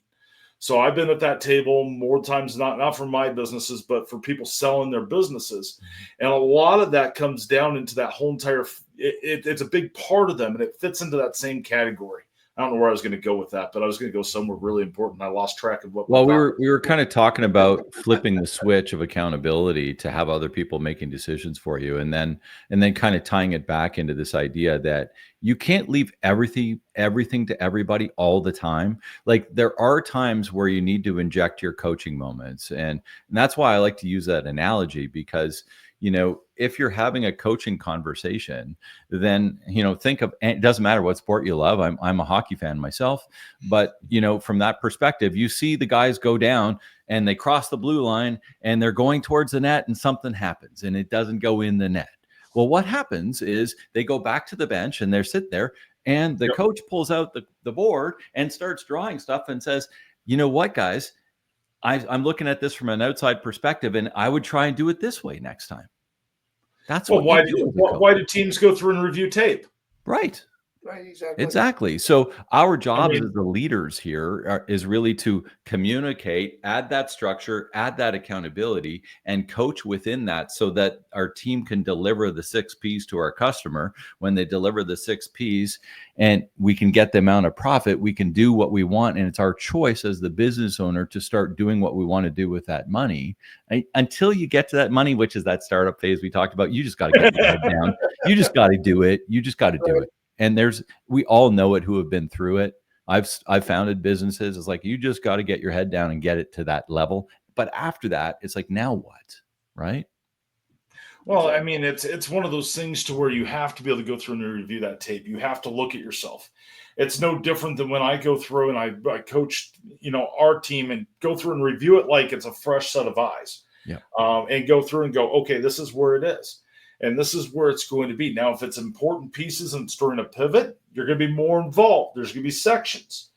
So I've been at that table more times, not for my businesses, but for people selling their businesses. And a lot of that comes down into that whole entire, it's a big part of them, and it fits into that same category. I don't know where I was going to go with that, but I was going to go somewhere really important. I lost track of what. Well, we were kind of talking about flipping the switch of accountability to have other people making decisions for you, and then kind of tying it back into this idea that you can't leave everything to everybody all the time. Like, there are times where you need to inject your coaching moments, and that's why I like to use that analogy, because if you're having a coaching conversation, then, think of, it doesn't matter what sport you love. I'm a hockey fan myself, but, from that perspective, you see the guys go down and they cross the blue line and they're going towards the net, and something happens and it doesn't go in the net. Well, what happens is they go back to the bench and they're sitting there, and the coach pulls out the board and starts drawing stuff and says, you know what, guys, I'm looking at this from an outside perspective, and I would try and do it this way next time. That's why do teams go through and review tape? Right. Right, exactly. Exactly. So our jobs mean- as the leaders here is really to communicate, add that structure, add that accountability, and coach within that so that our team can deliver the 6 Ps to our customer. When they deliver the 6 Ps and we can get the amount of profit, we can do what we want. And it's our choice as the business owner to start doing what we want to do with that money. Until you get to that money, which is that startup phase we talked about, you just got to get your head down. You just got to do it. You just got to do it. And we all know it who have been through it. I've founded businesses. It's like, you just got to get your head down and get it to that level. But after that, it's like, now what? Right? Well, I mean, it's one of those things to where you have to be able to go through and review that tape. You have to look at yourself. It's no different than when I go through and I coach, our team and go through and review it like it's a fresh set of eyes. Yeah. And go through and go, okay, this is where it is. And this is where it's going to be. Now, if it's important pieces and it's during a pivot, you're going to be more involved. There's going to be sections.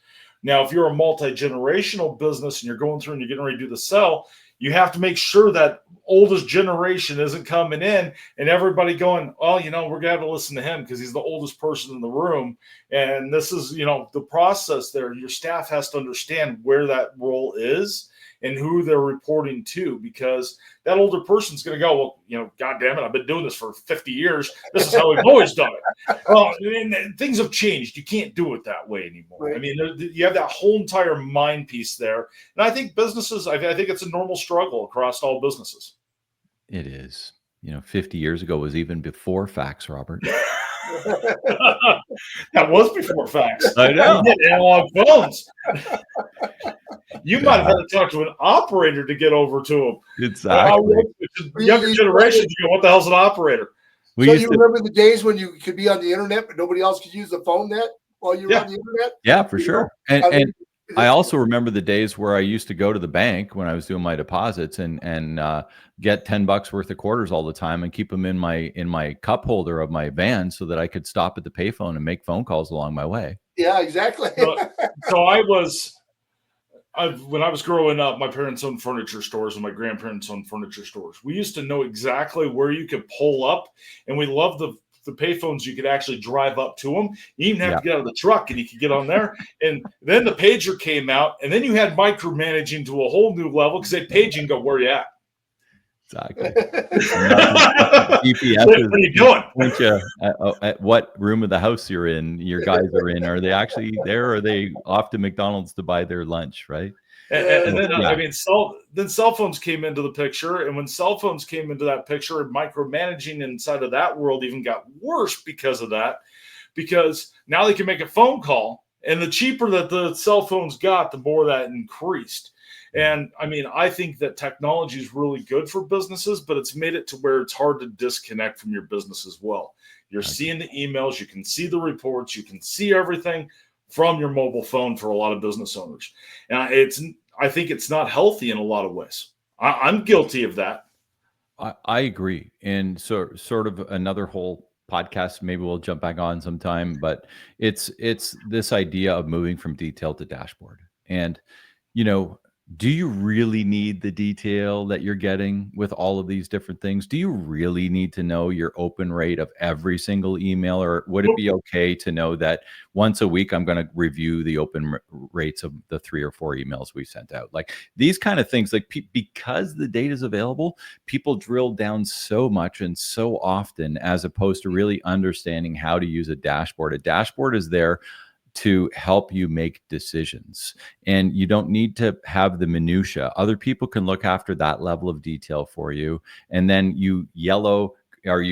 Now, if you're a multi-generational business and you're going through and you're getting ready to do the sell, you have to make sure that oldest generation isn't coming in and everybody going, oh, we're going to have to listen to him because he's the oldest person in the room. And this is, the process there. Your staff has to understand where that role is and who they're reporting to, because that older person's going to go, well, God damn it, I've been doing this for 50 years. This is how we've always done it. Well, and things have changed. You can't do it that way anymore. Right. I mean, you have that whole entire mind piece there. And I think businesses, I think it's a normal struggle across all businesses. It is. 50 years ago was even before fax, Robert. That was before fax. I know. You had analog phones. You might have had to talk to an operator to get over to them. Exactly. Younger generations, you go, what the hell's an operator? So you remember the days when you could be on the internet, but nobody else could use the phone net while you were on the internet? Yeah, for sure. And I also remember the days where I used to go to the bank when I was doing my deposits and get $10 worth of quarters all the time and keep them in my cup holder of my van so that I could stop at the payphone and make phone calls along my way. Yeah, exactly. So when I was growing up, my parents owned furniture stores and my grandparents owned furniture stores. We used to know exactly where you could pull up, and we loved the payphones. You could actually drive up to them. You even have to get out of the truck and you could get on there. And then the pager came out, and then you had micromanaging to a whole new level because they page you and go, where you at? Exactly. GPS what are you doing? Point you at what room of the house you're in, your guys are in. Are they actually there? Or are they off to McDonald's to buy their lunch, right? And then, then cell phones came into the picture. And when cell phones came into that picture, and micromanaging inside of that world even got worse because of that, because now they can make a phone call, and the cheaper that the cell phones got, the more that increased. And I think that technology is really good for businesses, but it's made it to where it's hard to disconnect from your business as well. You're seeing the emails, you can see the reports, you can see everything from your mobile phone for a lot of business owners. And I think it's not healthy in a lot of ways. I'm guilty of that. I agree. And so sort of another whole podcast, maybe we'll jump back on sometime, but it's this idea of moving from detail to dashboard. And, do you really need the detail that you're getting with all of these different things? Do you really need to know your open rate of every single email? Or would it be okay to know that once a week, I'm going to review the open rates of the 3 or 4 emails we sent out? Like these kind of things, like because the data is available, people drill down so much and so often, as opposed to really understanding how to use a dashboard. A dashboard is there to help you make decisions, and you don't need to have the minutia. Other people can look after that level of detail for you. And then you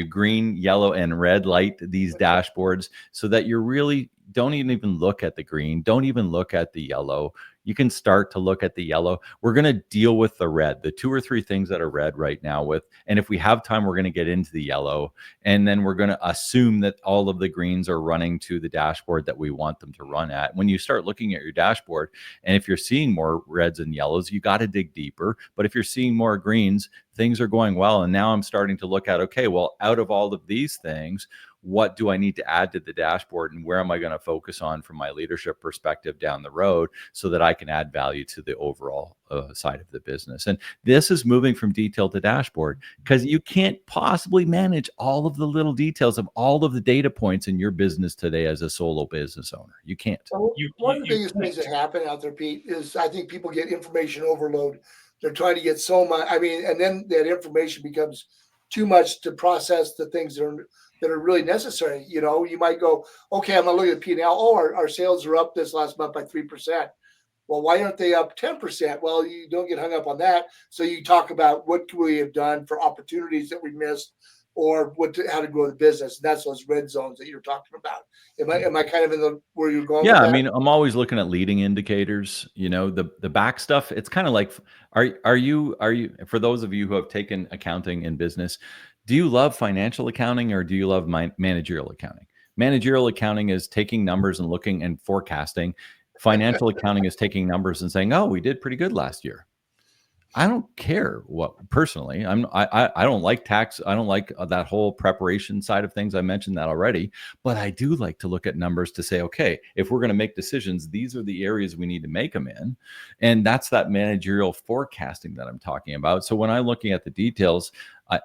green, yellow, and red light these dashboards so that you really don't even look at the green, don't even look at the yellow. You can start to look at the yellow. We're going to deal with the red, the 2 or 3 things that are red right now and if we have time, we're going to get into the yellow, and then we're going to assume that all of the greens are running to the dashboard that we want them to run at. When you start looking at your dashboard, and if you're seeing more reds and yellows, you got to dig deeper. But if you're seeing more greens, things are going well. And now I'm starting to look at, okay, well, out of all of these things, what do I need to add to the dashboard, and where am I going to focus on from my leadership perspective down the road so that I can add value to the overall side of the business. And this is moving from detail to dashboard, because you can't possibly manage all of the little details of all of the data points in your business today as a solo business owner. You can't. One of the biggest things that happen out there, Pete, is I think people get information overload. They're trying to get so much. I mean, and then that information becomes too much to process the things that are really necessary. You know, you might go, okay, I'm gonna look at the P&L. Oh, our sales are up this last month by 3%. Well, why aren't they up 10%? Well, you don't get hung up on that. So you talk about what we have done for opportunities that we missed, or how to grow the business. And that's those red zones that you're talking about. Am I kind of in the where you're going? Yeah, with that? I mean, I'm always looking at leading indicators. You know, the back stuff. It's kind of like, are you for those of you who have taken accounting in business, do you love financial accounting or do you love managerial accounting? Managerial accounting is taking numbers and looking and forecasting. Financial accounting is taking numbers and saying, oh, we did pretty good last year. I don't care what personally. I don't like tax. I don't like that whole preparation side of things. I mentioned that already, but I do like to look at numbers to say, okay, if we're going to make decisions, these are the areas we need to make them in. And that's that managerial forecasting that I'm talking about. So when I'm looking at the details,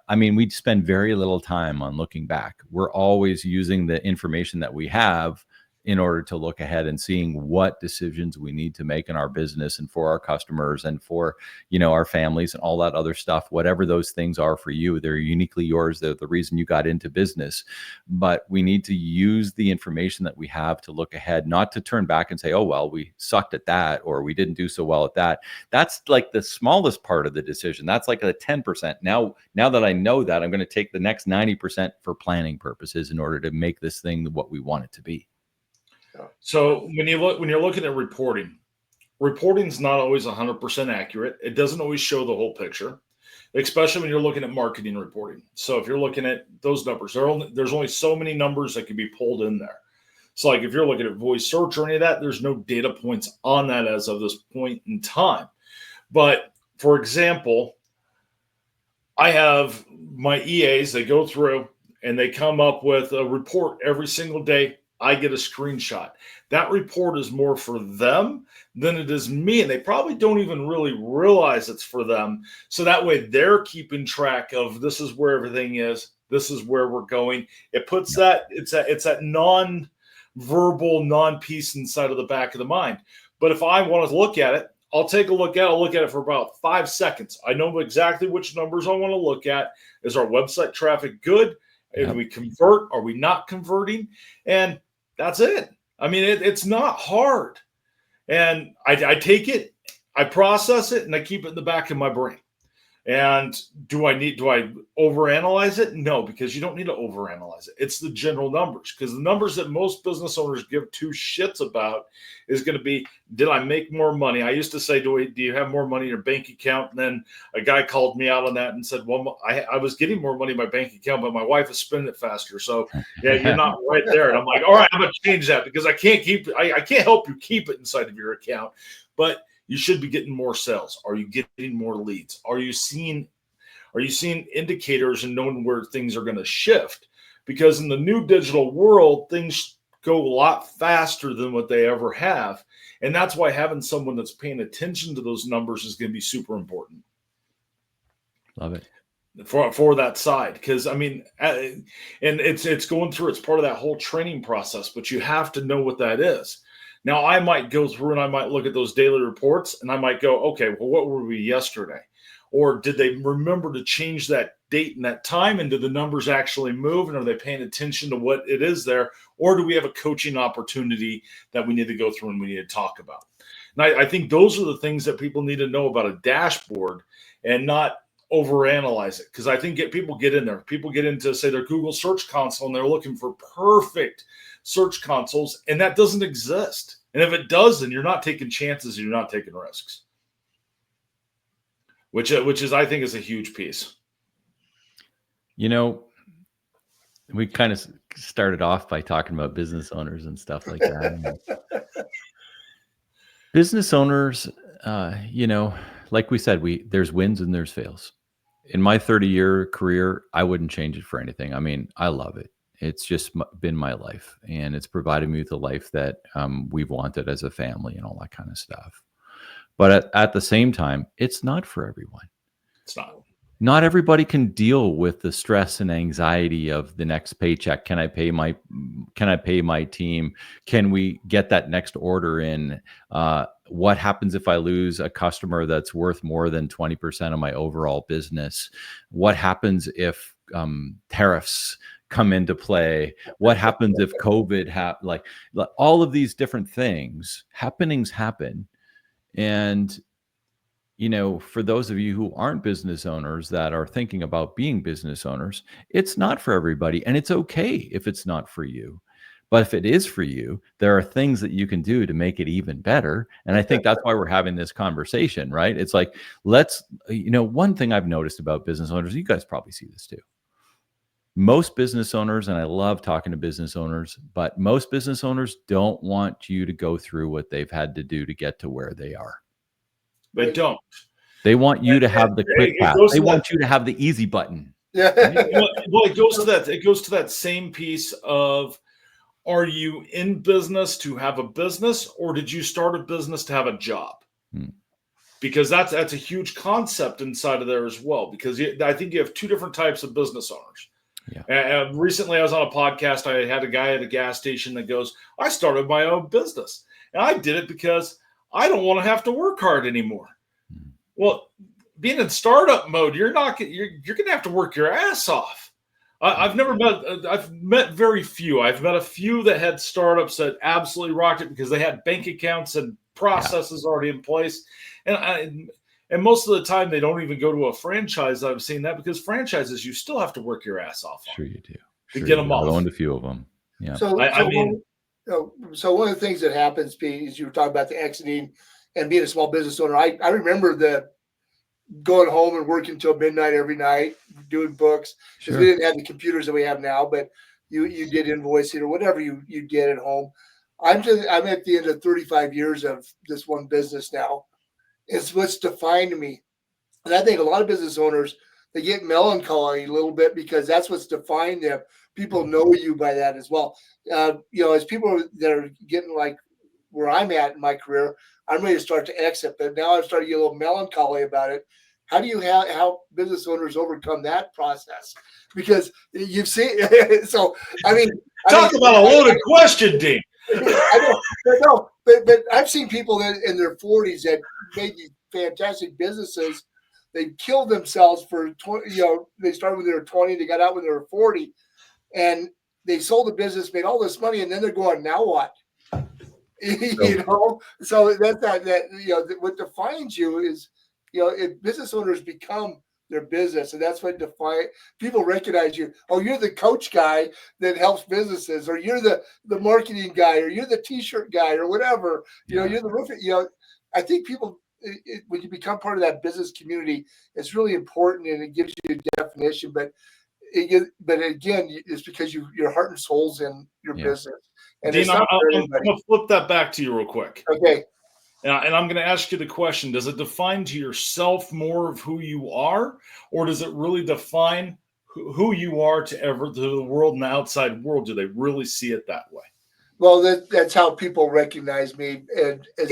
I mean, we spend very little time on looking back. We're always using the information that we have in order to look ahead and seeing what decisions we need to make in our business and for our customers and for, you know, our families and all that other stuff. Whatever those things are for you, they're uniquely yours. They're the reason you got into business. But we need to use the information that we have to look ahead, not to turn back and say, oh, well, we sucked at that, or we didn't do so well at that. That's like the smallest part of the decision. That's like a 10%. Now that I know that, I'm going to take the next 90% for planning purposes in order to make this thing what we want it to be. So when you're looking at reporting is not always 100% accurate. It doesn't always show the whole picture, especially when you're looking at marketing reporting. So if you're looking at those numbers, there's only so many numbers that can be pulled in there. So like if you're looking at voice search or any of that, there's no data points on that as of this point in time. But for example, I have my EAs, they go through and they come up with a report every single day. I get a screenshot. That report is more for them than it is me. And they probably don't even really realize it's for them. So that way they're keeping track of this is where everything is. This is where we're going. It puts it's that non-verbal, non-piece inside of the back of the mind. But if I want to look at it, I'll take a look at it. I'll look at it for about 5 seconds. I know exactly which numbers I want to look at. Is our website traffic good? If we convert, are we not converting? And that's it. I mean, it's not hard. And I take it, I process it, and I keep it in the back of my brain. And do I overanalyze it? No, because you don't need to overanalyze it. It's the general numbers, because the numbers that most business owners give two shits about is going to be, did I make more money? I used to say, do you have more money in your bank account? And then a guy called me out on that and said, well, I was getting more money in my bank account, but my wife is spending it faster. So yeah, you're not right there. And I'm like, all right, I'm going to change that, because I can't help you keep it inside of your account. But you should be getting more sales. Are you getting more leads? Are you seeing indicators and knowing where things are going to shift? Because in the new digital world, things go a lot faster than what they ever have. And that's why having someone that's paying attention to those numbers is going to be super important. Love it. For that side. Because I mean, and it's going through, it's part of that whole training process, but you have to know what that is. Now, I might go through and I might look at those daily reports and I might go, okay, well, what were we yesterday? Or did they remember to change that date and that time? And did the numbers actually move? And are they paying attention to what it is there? Or do we have a coaching opportunity that we need to go through and we need to talk about? And I think those are the things that people need to know about a dashboard and not overanalyze it. Because I think people get in there. People get into, say, their Google Search Console and they're looking for perfect search consoles, and that doesn't exist. And if it does, then you're not taking chances and you're not taking risks, which is, I think, is a huge piece. You know, we kind of started off by talking about business owners and stuff like that. Business owners, you know, like we said, there's wins and there's fails. In my 30-year career, I wouldn't change it for anything. I mean, I love it. It's just been my life, and it's provided me with the life that we've wanted as a family and all that kind of stuff. But at the same time, it's not for everyone. It's not. Not everybody can deal with the stress and anxiety of the next paycheck. Can I pay my team? Can we get that next order in? What happens if I lose a customer that's worth more than 20% of my overall business? What happens if tariffs come into play? What happens if COVID like all of these different happenings happen. And for those of you who aren't business owners that are thinking about being business owners, it's not for everybody. And it's okay if it's not for you. But if it is for you, there are things that you can do to make it even better. And I think that's why we're having this conversation, right? It's like, one thing I've noticed about business owners, you guys probably see this too. Most business owners, and I love talking to business owners, but most business owners don't want you to go through what they've had to do to get to where they are. They don't. They want you to have the quick path. They want you to have the easy button. Yeah. Well, it goes to that. It goes to that same piece of: are you in business to have a business, or did you start a business to have a job? Because that's a huge concept inside of there as well. Because I think you have two different types of business owners. Yeah. And recently, I was on a podcast. I had a guy at a gas station that goes, "I started my own business, and I did it because I don't want to have to work hard anymore." Well, being in startup mode, you're going to have to work your ass off. I've met very few. I've met a few that had startups that absolutely rocked it because they had bank accounts and processes already in place. And most of the time, they don't even go to a franchise. I've seen that because franchises, you still have to work your ass off on. Sure you do. To get them off. I owned a few of them. Yeah. So one of the things that happens, Pete, is you were talking about the exiting and being a small business owner. I remember going home and working till midnight every night, doing books, because we didn't have the computers that we have now, but you did invoicing or whatever you did at home. I'm at the end of 35 years of this one business now. It's what's defined me. And I think a lot of business owners, they get melancholy a little bit because that's what's defined them. People know you by that as well. As people that are getting like where I'm at in my career, I'm ready to start to exit, but now I'm starting to get a little melancholy about it. How do you help business owners overcome that process? Because you've seen, so I mean, talk about a loaded question, Dean. I know, but I've seen people that in their 40s that made these fantastic businesses. They killed themselves for 20. They started when they were 20, they got out when they were 40, and they sold the business, made all this money, and then they're going, now what? So that's that what defines you is, if business owners become their business, and that's what people recognize you. Oh, you're the coach guy that helps businesses, or you're the marketing guy, or you're the t-shirt guy, or whatever. You're the roofer. I think people, when you become part of that business community, it's really important, and it gives you a definition. But again, it's because your heart and soul's in your business. And Dean, I'm going to flip that back to you real quick. Okay. And I'm going to ask you the question: does it define to yourself more of who you are, or does it really define who you are to the world and the outside world? Do they really see it that way? Well, that's how people recognize me, and as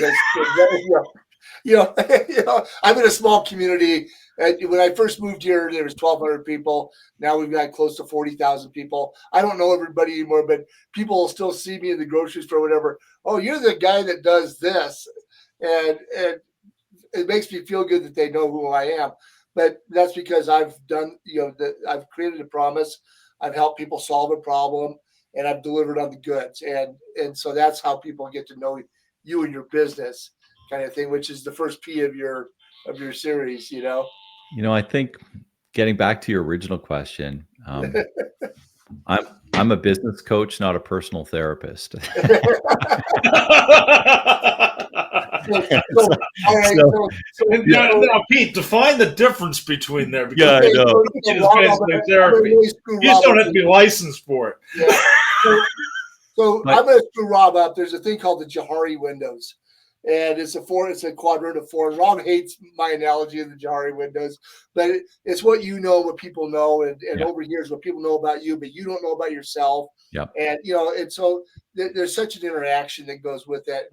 I'm in a small community. When I first moved here, there was 1,200 people. Now we've got close to 40,000 people. I don't know everybody anymore, but people will still see me in the grocery store, whatever. Oh, you're the guy that does this. And it makes me feel good that they know who I am. But that's because I've done, I've created a promise. I've helped people solve a problem, and I've delivered on the goods. And so that's how people get to know you and your business, kind of thing, which is the first P of your series, I think getting back to your original question, I'm a business coach, not a personal therapist. Now, Pete, define the difference between there. Yeah, I know. It's basically therapy. You just don't have to be licensed for it. Yeah. So I'm going to screw Rob up. There's a thing called the Johari windows. and it's a quadrant of fours. Ron hates my analogy of the Jari windows, but it's what you know, what people know, and over here is what people know about you, but you don't know about yourself. And and so there's such an interaction that goes with that.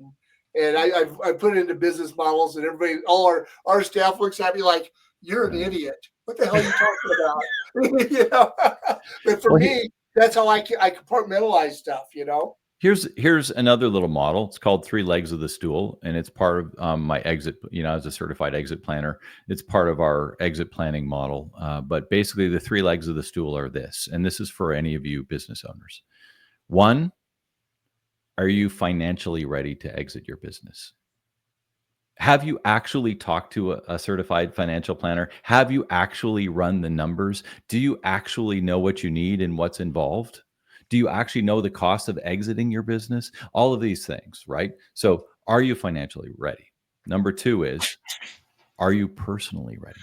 And I put it into business models, and everybody, all our staff looks at me like, you're an idiot. What the hell are you talking about? But for me, that's how I compartmentalize stuff, Here's another little model. It's called 3 legs of the stool, and it's part of my exit. As a certified exit planner, it's part of our exit planning model. But basically, the 3 legs of the stool are this, and this is for any of you business owners. 1, are you financially ready to exit your business? Have you actually talked to a certified financial planner? Have you actually run the numbers? Do you actually know what you need and what's involved? Do you actually know the cost of exiting your business? All of these things, right? So are you financially ready? Number 2 is, are you personally ready?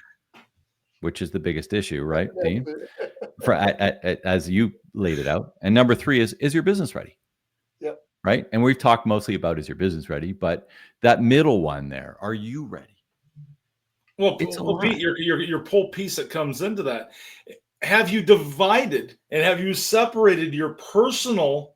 Which is the biggest issue, right, Dean? As you laid it out. And number 3 is your business ready? Yep. Right? And we've talked mostly about, is your business ready? But that middle one there, are you ready? Well, Pete, your whole piece that comes into that, have you divided and have you separated your personal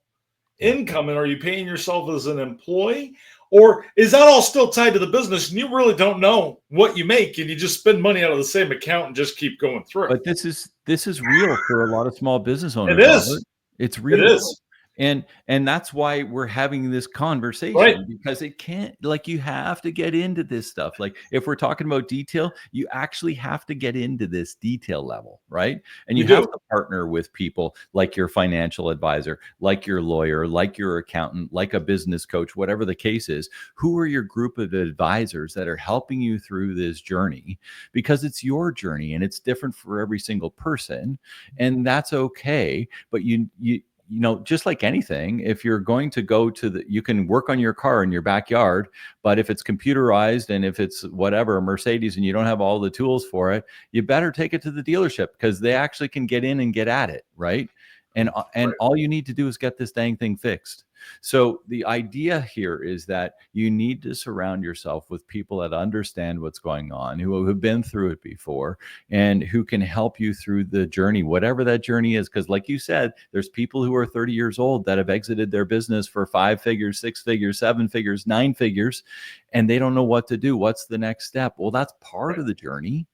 income, and are you paying yourself as an employee? Or is that all still tied to the business and you really don't know what you make and you just spend money out of the same account and just keep going through? But this is real for a lot of small business owners. It is. Robert. It's real. It is. And that's why we're having this conversation, right? Because it can't, you have to get into this stuff. Like, if we're talking about detail, you actually have to get into this detail level, right? And you have to partner with people like your financial advisor, like your lawyer, like your accountant, like a business coach, whatever the case is. Who are your group of advisors that are helping you through this journey? Because it's your journey and it's different for every single person, and that's okay. But just like anything, if you're going to go you can work on your car in your backyard, but if it's computerized and if it's whatever, a Mercedes, and you don't have all the tools for it, you better take it to the dealership because they actually can get in and get at it, right? And all you need to do is get this dang thing fixed. So the idea here is that you need to surround yourself with people that understand what's going on, who have been through it before, and who can help you through the journey, whatever that journey is. Because like you said, there's people who are 30 years old that have exited their business for 5 figures, 6 figures, 7 figures, 9 figures, and they don't know what to do. What's the next step? Well, that's part of the journey.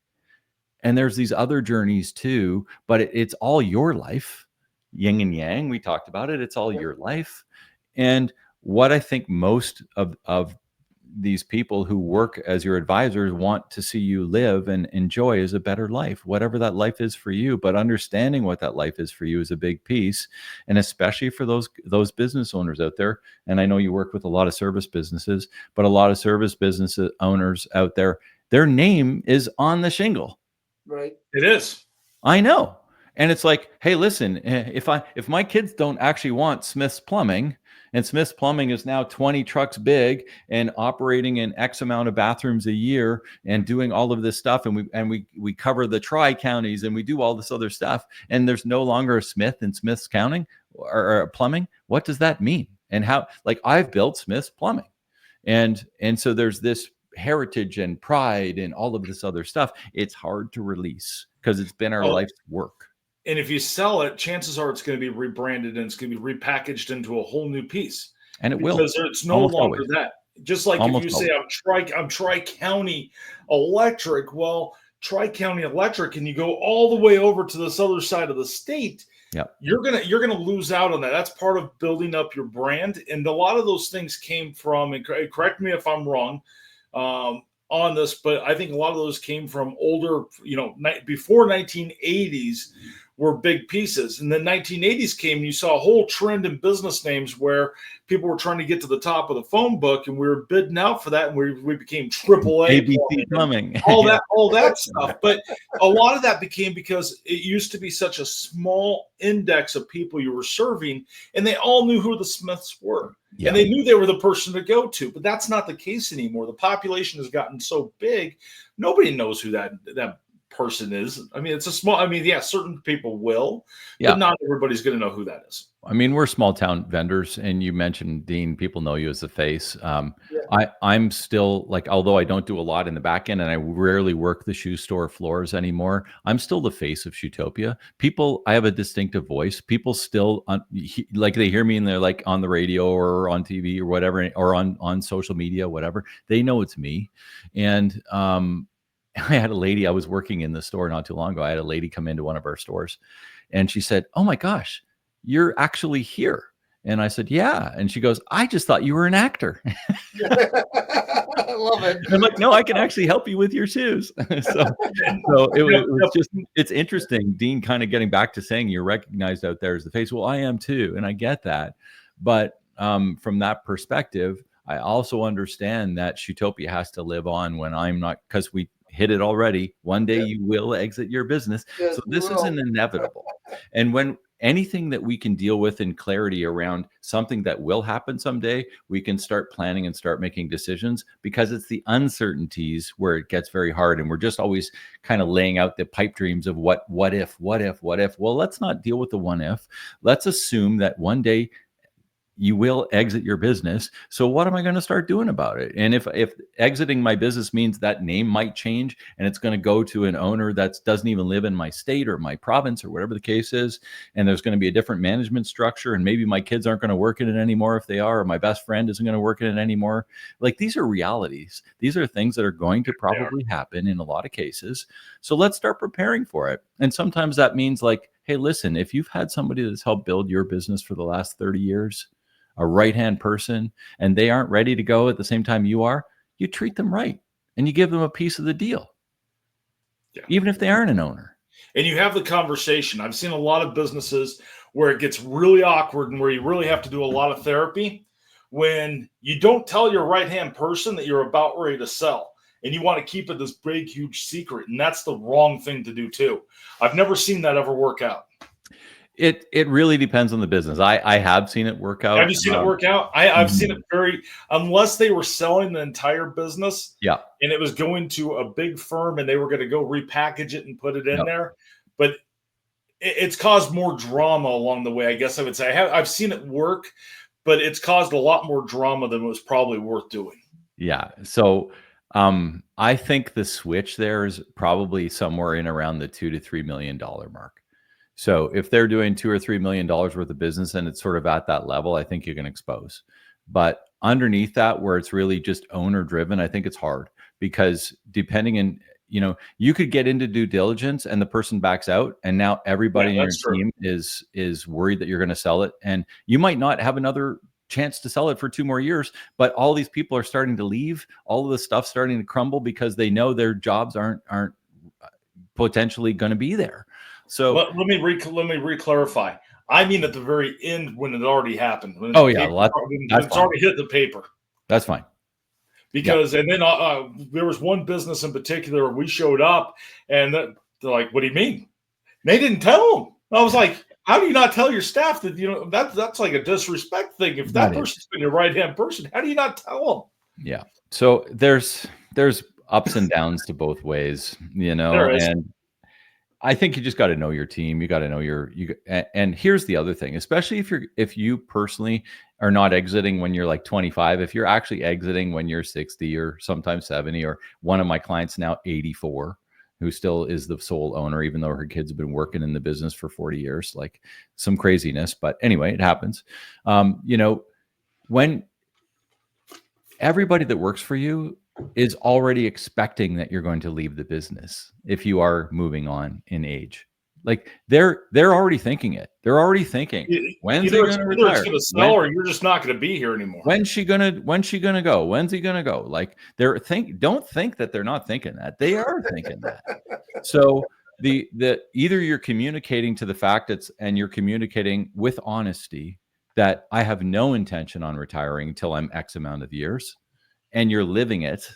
And there's these other journeys too, but it's all your life. Yin and yang, we talked about it. It's all your life. And what I think most of these people who work as your advisors want to see you live and enjoy is a better life, whatever that life is for you. But understanding what that life is for you is a big piece. And especially for those business owners out there. And I know you work with a lot of service businesses, but a lot of service business owners out there, their name is on the shingle. Right. It is. I know. And it's like, hey, listen, if my kids don't actually want Smith's Plumbing, and Smith's Plumbing is now 20 trucks big and operating in X amount of bathrooms a year and doing all of this stuff, and we cover the tri-counties and we do all this other stuff, and there's no longer a Smith in Smith's County or Plumbing, what does that mean? And how, I've built Smith's Plumbing. And so there's this heritage and pride and all of this other stuff. It's hard to release because it's been our life's work. And if you sell it, chances are it's going to be rebranded and it's going to be repackaged into a whole new piece. And it will. Because it's no longer that. Just like if you say I'm Tri-County Electric, well, Tri-County Electric, and you go all the way over to this other side of the state, you're gonna lose out on that. That's part of building up your brand. And a lot of those things came from, and correct me if I'm wrong, on this, but I think a lot of those came from older, before 1980s were big pieces. And then 1980s came and you saw a whole trend in business names where people were trying to get to the top of the phone book, and we were bidding out for that. And we became AAA, ABC Plumbing, all that stuff. But a lot of that became because it used to be such a small index of people you were serving, and they all knew who the Smiths were. Yeah. And they knew they were the person to go to, but that's not the case anymore. The population has gotten so big, nobody knows who that person is. I mean, it's a small, I mean, yeah, certain people will, Yeah. but not everybody's going to know who that is. I mean, we're small town vendors, and you mentioned Dean. People know you as the face. Yeah. I'm still like, although I don't do a lot in the back end, and I rarely work the shoe store floors anymore. I'm still the face of ShoeTopia. People, I have a distinctive voice. People still like they hear me and they're like on the radio or on TV or whatever, or on social media, whatever. They know it's me, and I had a lady. I was working in the store not too long ago. I had a lady come into one of our stores, and she said, "Oh my gosh, you're actually here." And I said, "Yeah." And she goes, "I just thought you were an actor." I love it. And I'm like, "No, I can actually help you with your shoes." It's interesting, Dean, kind of getting back to saying you're recognized out there as the face. Well, I am too. And I get that. But from that perspective, I also understand that ShoeTopia has to live on when I'm not, because we hit it already. One day you will exit your business. Yes, So this isn't inevitable. And when anything that we can deal with in clarity around something that will happen someday, we can start planning and start making decisions, because it's the uncertainties where it gets very hard. And we're just always kind of laying out the pipe dreams of what if. Well, let's not deal with the what if. Let's assume that one day you will exit your business. So what am I going to start doing about it? And if exiting my business means that name might change and it's going to go to an owner that doesn't even live in my state or my province or whatever the case is, and there's going to be a different management structure, and maybe my kids aren't going to work in it anymore if they are, or my best friend isn't going to work in it anymore. Like, these are realities. These are things that are going to probably happen in a lot of cases. So let's start preparing for it. And sometimes that means like, hey, listen, if you've had somebody that's helped build your business for the last 30 years, a right-hand person, and they aren't ready to go at the same time you are, you treat them right and you give them a piece of the deal, even if they aren't an owner. And you have the conversation. I've seen a lot of businesses where it gets really awkward and where you really have to do a lot of therapy when you don't tell your right-hand person that you're about ready to sell, and you want to keep it this big, huge secret. And that's the wrong thing to do too. I've never seen that ever work out. It really depends on the business. I have seen it work out. Have you seen it work out? I've seen it unless they were selling the entire business, yeah, and it was going to a big firm and they were going to go repackage it and put it in there. But it's caused more drama along the way, I guess I would say. I've seen it work, but it's caused a lot more drama than it was probably worth doing. Yeah. So I think the switch there is probably somewhere in around the $2 to $3 million mark. So if they're doing $2 or $3 million worth of business and it's sort of at that level, I think you can expose. But underneath that, where it's really just owner driven, I think it's hard, because depending on, you could get into due diligence and the person backs out, and now everybody in your team is worried that you're going to sell it, and you might not have another chance to sell it for 2 more years, but all these people are starting to leave, all of the stuff starting to crumble because they know their jobs aren't potentially going to be there. So let me re-clarify. I mean, at the very end, when it already happened. When it's already hit the paper. That's fine. Because and then there was one business in particular. We showed up, and they're like, "What do you mean?" They didn't tell them. I was like, "How do you not tell your staff that that's like a disrespect thing? If that person's been your right hand person, how do you not tell them?" Yeah. So there's ups and downs to both ways, and I think you just got to know your team. You got to know and here's the other thing, especially if you personally are not exiting when you're like 25, if you're actually exiting when you're 60 or sometimes 70, or one of my clients now 84, who still is the sole owner, even though her kids have been working in the business for 40 years, like some craziness. But anyway, it happens. When everybody that works for you is already expecting that you're going to leave the business if you are moving on in age. Like they're already thinking it. They're already thinking, when's he going to retire? It's going to sell, or you're just not going to be here anymore. When's she gonna go? When's he gonna go? Like don't think that they're not thinking that. They are thinking that. So the either you're communicating to the fact and you're communicating with honesty that I have no intention on retiring until I'm X amount of years, and you're living it,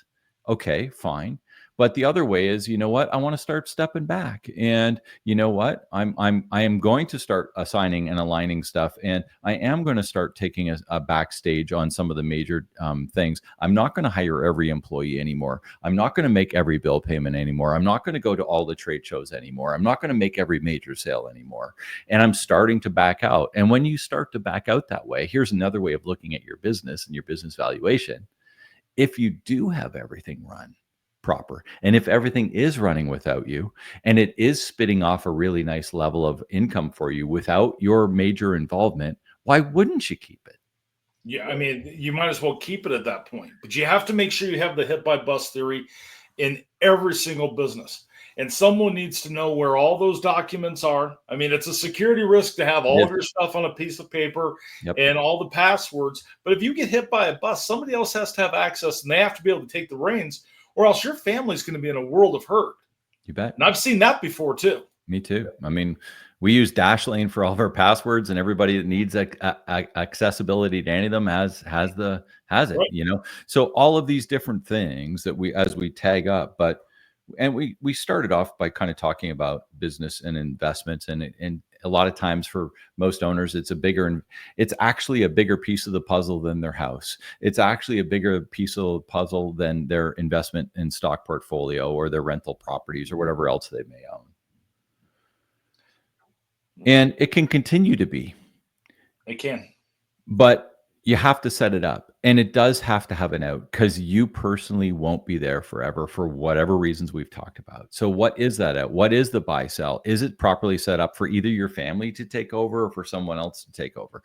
okay, fine. But the other way is, you know what, I want to start stepping back, and you know what, I am going to start assigning and aligning stuff, and I am going to start taking a backstage on some of the major things. I'm not going to hire every employee anymore. I'm not going to make every bill payment anymore. I'm not going to go to all the trade shows anymore. I'm not going to make every major sale anymore. And I'm starting to back out. And when you start to back out that way, here's another way of looking at your business and your business valuation. If you do have everything run proper, and if everything is running without you, and it is spitting off a really nice level of income for you without your major involvement, why wouldn't you keep it? Yeah, I mean, you might as well keep it at that point. But you have to make sure you have the hit by bust theory in every single business. And someone needs to know where all those documents are. I mean, it's a security risk to have all of your stuff on a piece of paper and all the passwords. But if you get hit by a bus, somebody else has to have access, and they have to be able to take the reins, or else your family's going to be in a world of hurt. You bet. And I've seen that before too. Me too. I mean, we use Dashlane for all of our passwords, and everybody that needs accessibility to any of them has it, right. You know? So all of these different things that as we tag up, and we started off by kind of talking about business and investments, and a lot of times for most owners, it's actually a bigger piece of the puzzle than their house. It's actually a bigger piece of the puzzle than their investment in stock portfolio or their rental properties or whatever else they may own. And it can continue to be. It can. But you have to set it up, and it does have to have an out, because you personally won't be there forever for whatever reasons we've talked about. So what is that out? What is the buy sell? Is it properly set up for either your family to take over or for someone else to take over?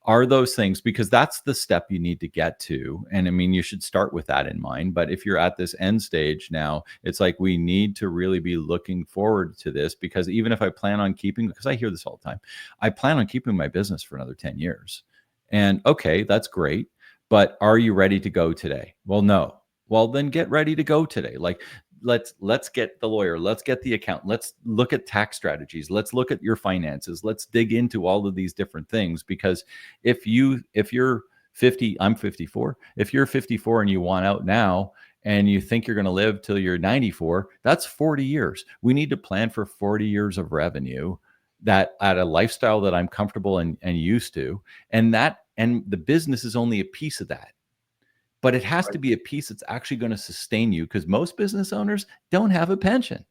Are those things, because that's the step you need to get to. And I mean, you should start with that in mind. But if you're at this end stage now, it's like we need to really be looking forward to this, because even if I plan on keeping, because I hear this all the time, I plan on keeping my business for another 10 years. And okay, that's great, but are you ready to go today? Well, no. Well, then get ready to go today. Like, let's get the lawyer, let's get the accountant, let's look at tax strategies, let's look at your finances, let's dig into all of these different things. Because if you're 50, I'm 54. If you're 54 and you want out now, and you think you're going to live till you're 94, that's 40 years. We need to plan for 40 years of revenue, that at a lifestyle that I'm comfortable and used to, and the business is only a piece of that. But it has to be a piece that's actually going to sustain you, because most business owners don't have a pension.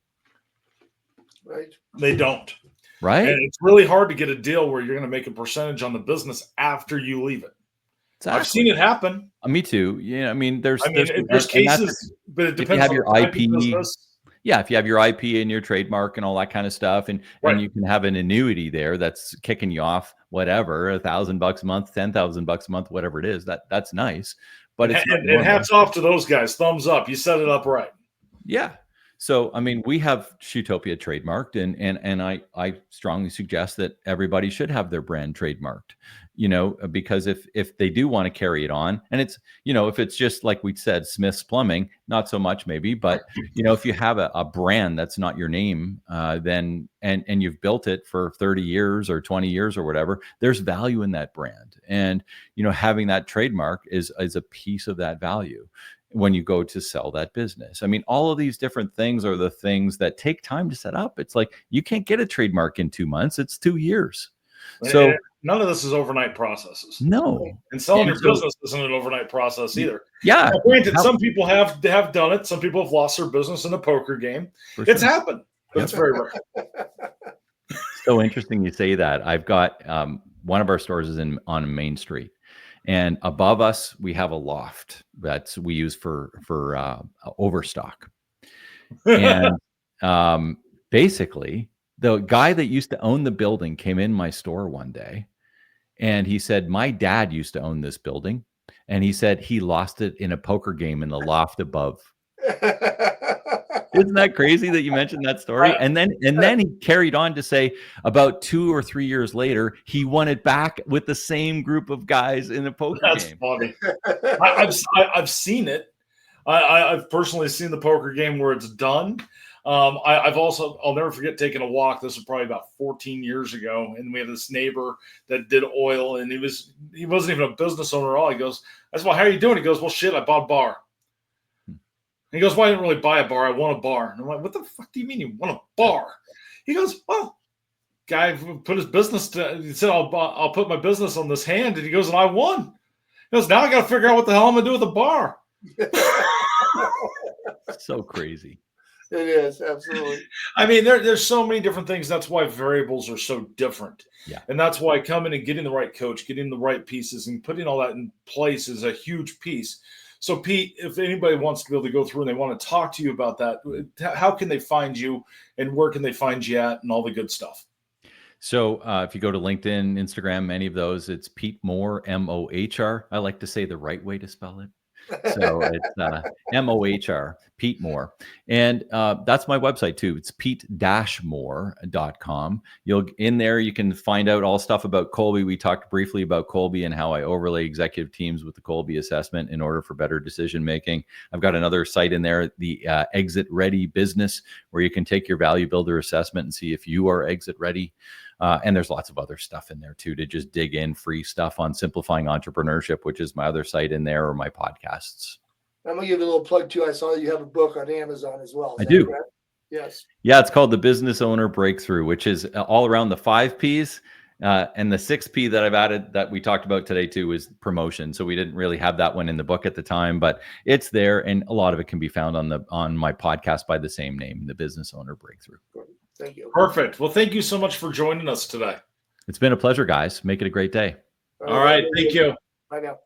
Right. They don't. Right. And it's really hard to get a deal where you're going to make a percentage on the business after you leave it. Exactly. I've seen it happen. Me too. Yeah. I mean, there's cases, but it depends. If you have on your IP. Yeah, if you have your IP and your trademark and all that kind of stuff, and you can have an annuity there that's kicking you off whatever, $1,000 a month, $10,000 a month, whatever it is, that's nice. But and hats off to those guys. Thumbs up. You set it up right. Yeah. So I mean, we have ShoeTopia trademarked, and I strongly suggest that everybody should have their brand trademarked. You know, because if they do want to carry it on, and it's, you know, if it's just like we said, Smith's Plumbing, not so much maybe, but you know, if you have a brand that's not your name, then and you've built it for 30 years or 20 years or whatever, there's value in that brand, and you know, having that trademark is a piece of that value when you go to sell that business. I mean, all of these different things are the things that take time to set up. It's like you can't get a trademark in 2 months; it's 2 years. So none of this is overnight processes. No. And selling your business isn't an overnight process either. Yeah. Now, granted, some people have done it. Some people have lost their business in a poker game. It's happened, but it's very rare. So interesting you say that. I've got one of our stores is on Main Street, and above us we have a loft that we use for overstock. And basically, the guy that used to own the building came in my store one day, and he said, my dad used to own this building, and he said he lost it in a poker game in the loft above. Isn't that crazy that you mentioned that story? And then he carried on to say about 2 or 3 years later, he won it back with the same group of guys in a poker game. That's funny. I've seen it. I've personally seen the poker game where it's done. I'll never forget taking a walk. This was probably about 14 years ago. And we had this neighbor that did oil, and he wasn't even a business owner at all. He goes, I said, well, how are you doing? He goes, well, shit, I bought a bar. he goes, well, I didn't really buy a bar. I want a bar. And I'm like, what the fuck do you mean you want a bar? He goes, well, guy put his business he said, I'll put my business on this hand. And he goes, and I won. He goes, now I got to figure out what the hell I'm going to do with the bar. So crazy. It is, absolutely. I mean, there's so many different things. That's why variables are so different. Yeah. And that's why coming and getting the right coach, getting the right pieces, and putting all that in place is a huge piece. So, Pete, if anybody wants to be able to go through and they want to talk to you about that, how can they find you and where can they find you at and all the good stuff? So if you go to LinkedIn, Instagram, any of those, it's Pete Mohr, M-O-H-R. I like to say the right way to spell it. So it's M-O-H-R, Pete Mohr. And that's my website too. It's pete-mohr.com. In there, you can find out all stuff about Kolbe. We talked briefly about Kolbe and how I overlay executive teams with the Kolbe assessment in order for better decision making. I've got another site in there, the Exit Ready Business, where you can take your value builder assessment and see if you are exit ready. And there's lots of other stuff in there too, to just dig in, free stuff on simplifying entrepreneurship, which is my other site in there, or my podcasts. I'm going to give you a little plug too. I saw you have a book on Amazon as well. I do. Correct? Yes. Yeah, it's called The Business Owner Breakthrough, which is all around the 5 Ps. And the 6th P that I've added that we talked about today too is promotion. So we didn't really have that one in the book at the time, but it's there, and a lot of it can be found on my podcast by the same name, The Business Owner Breakthrough. Thank you. Perfect. Well, thank you so much for joining us today. It's been a pleasure, guys. Make it a great day. All right. Thank you. Bye now.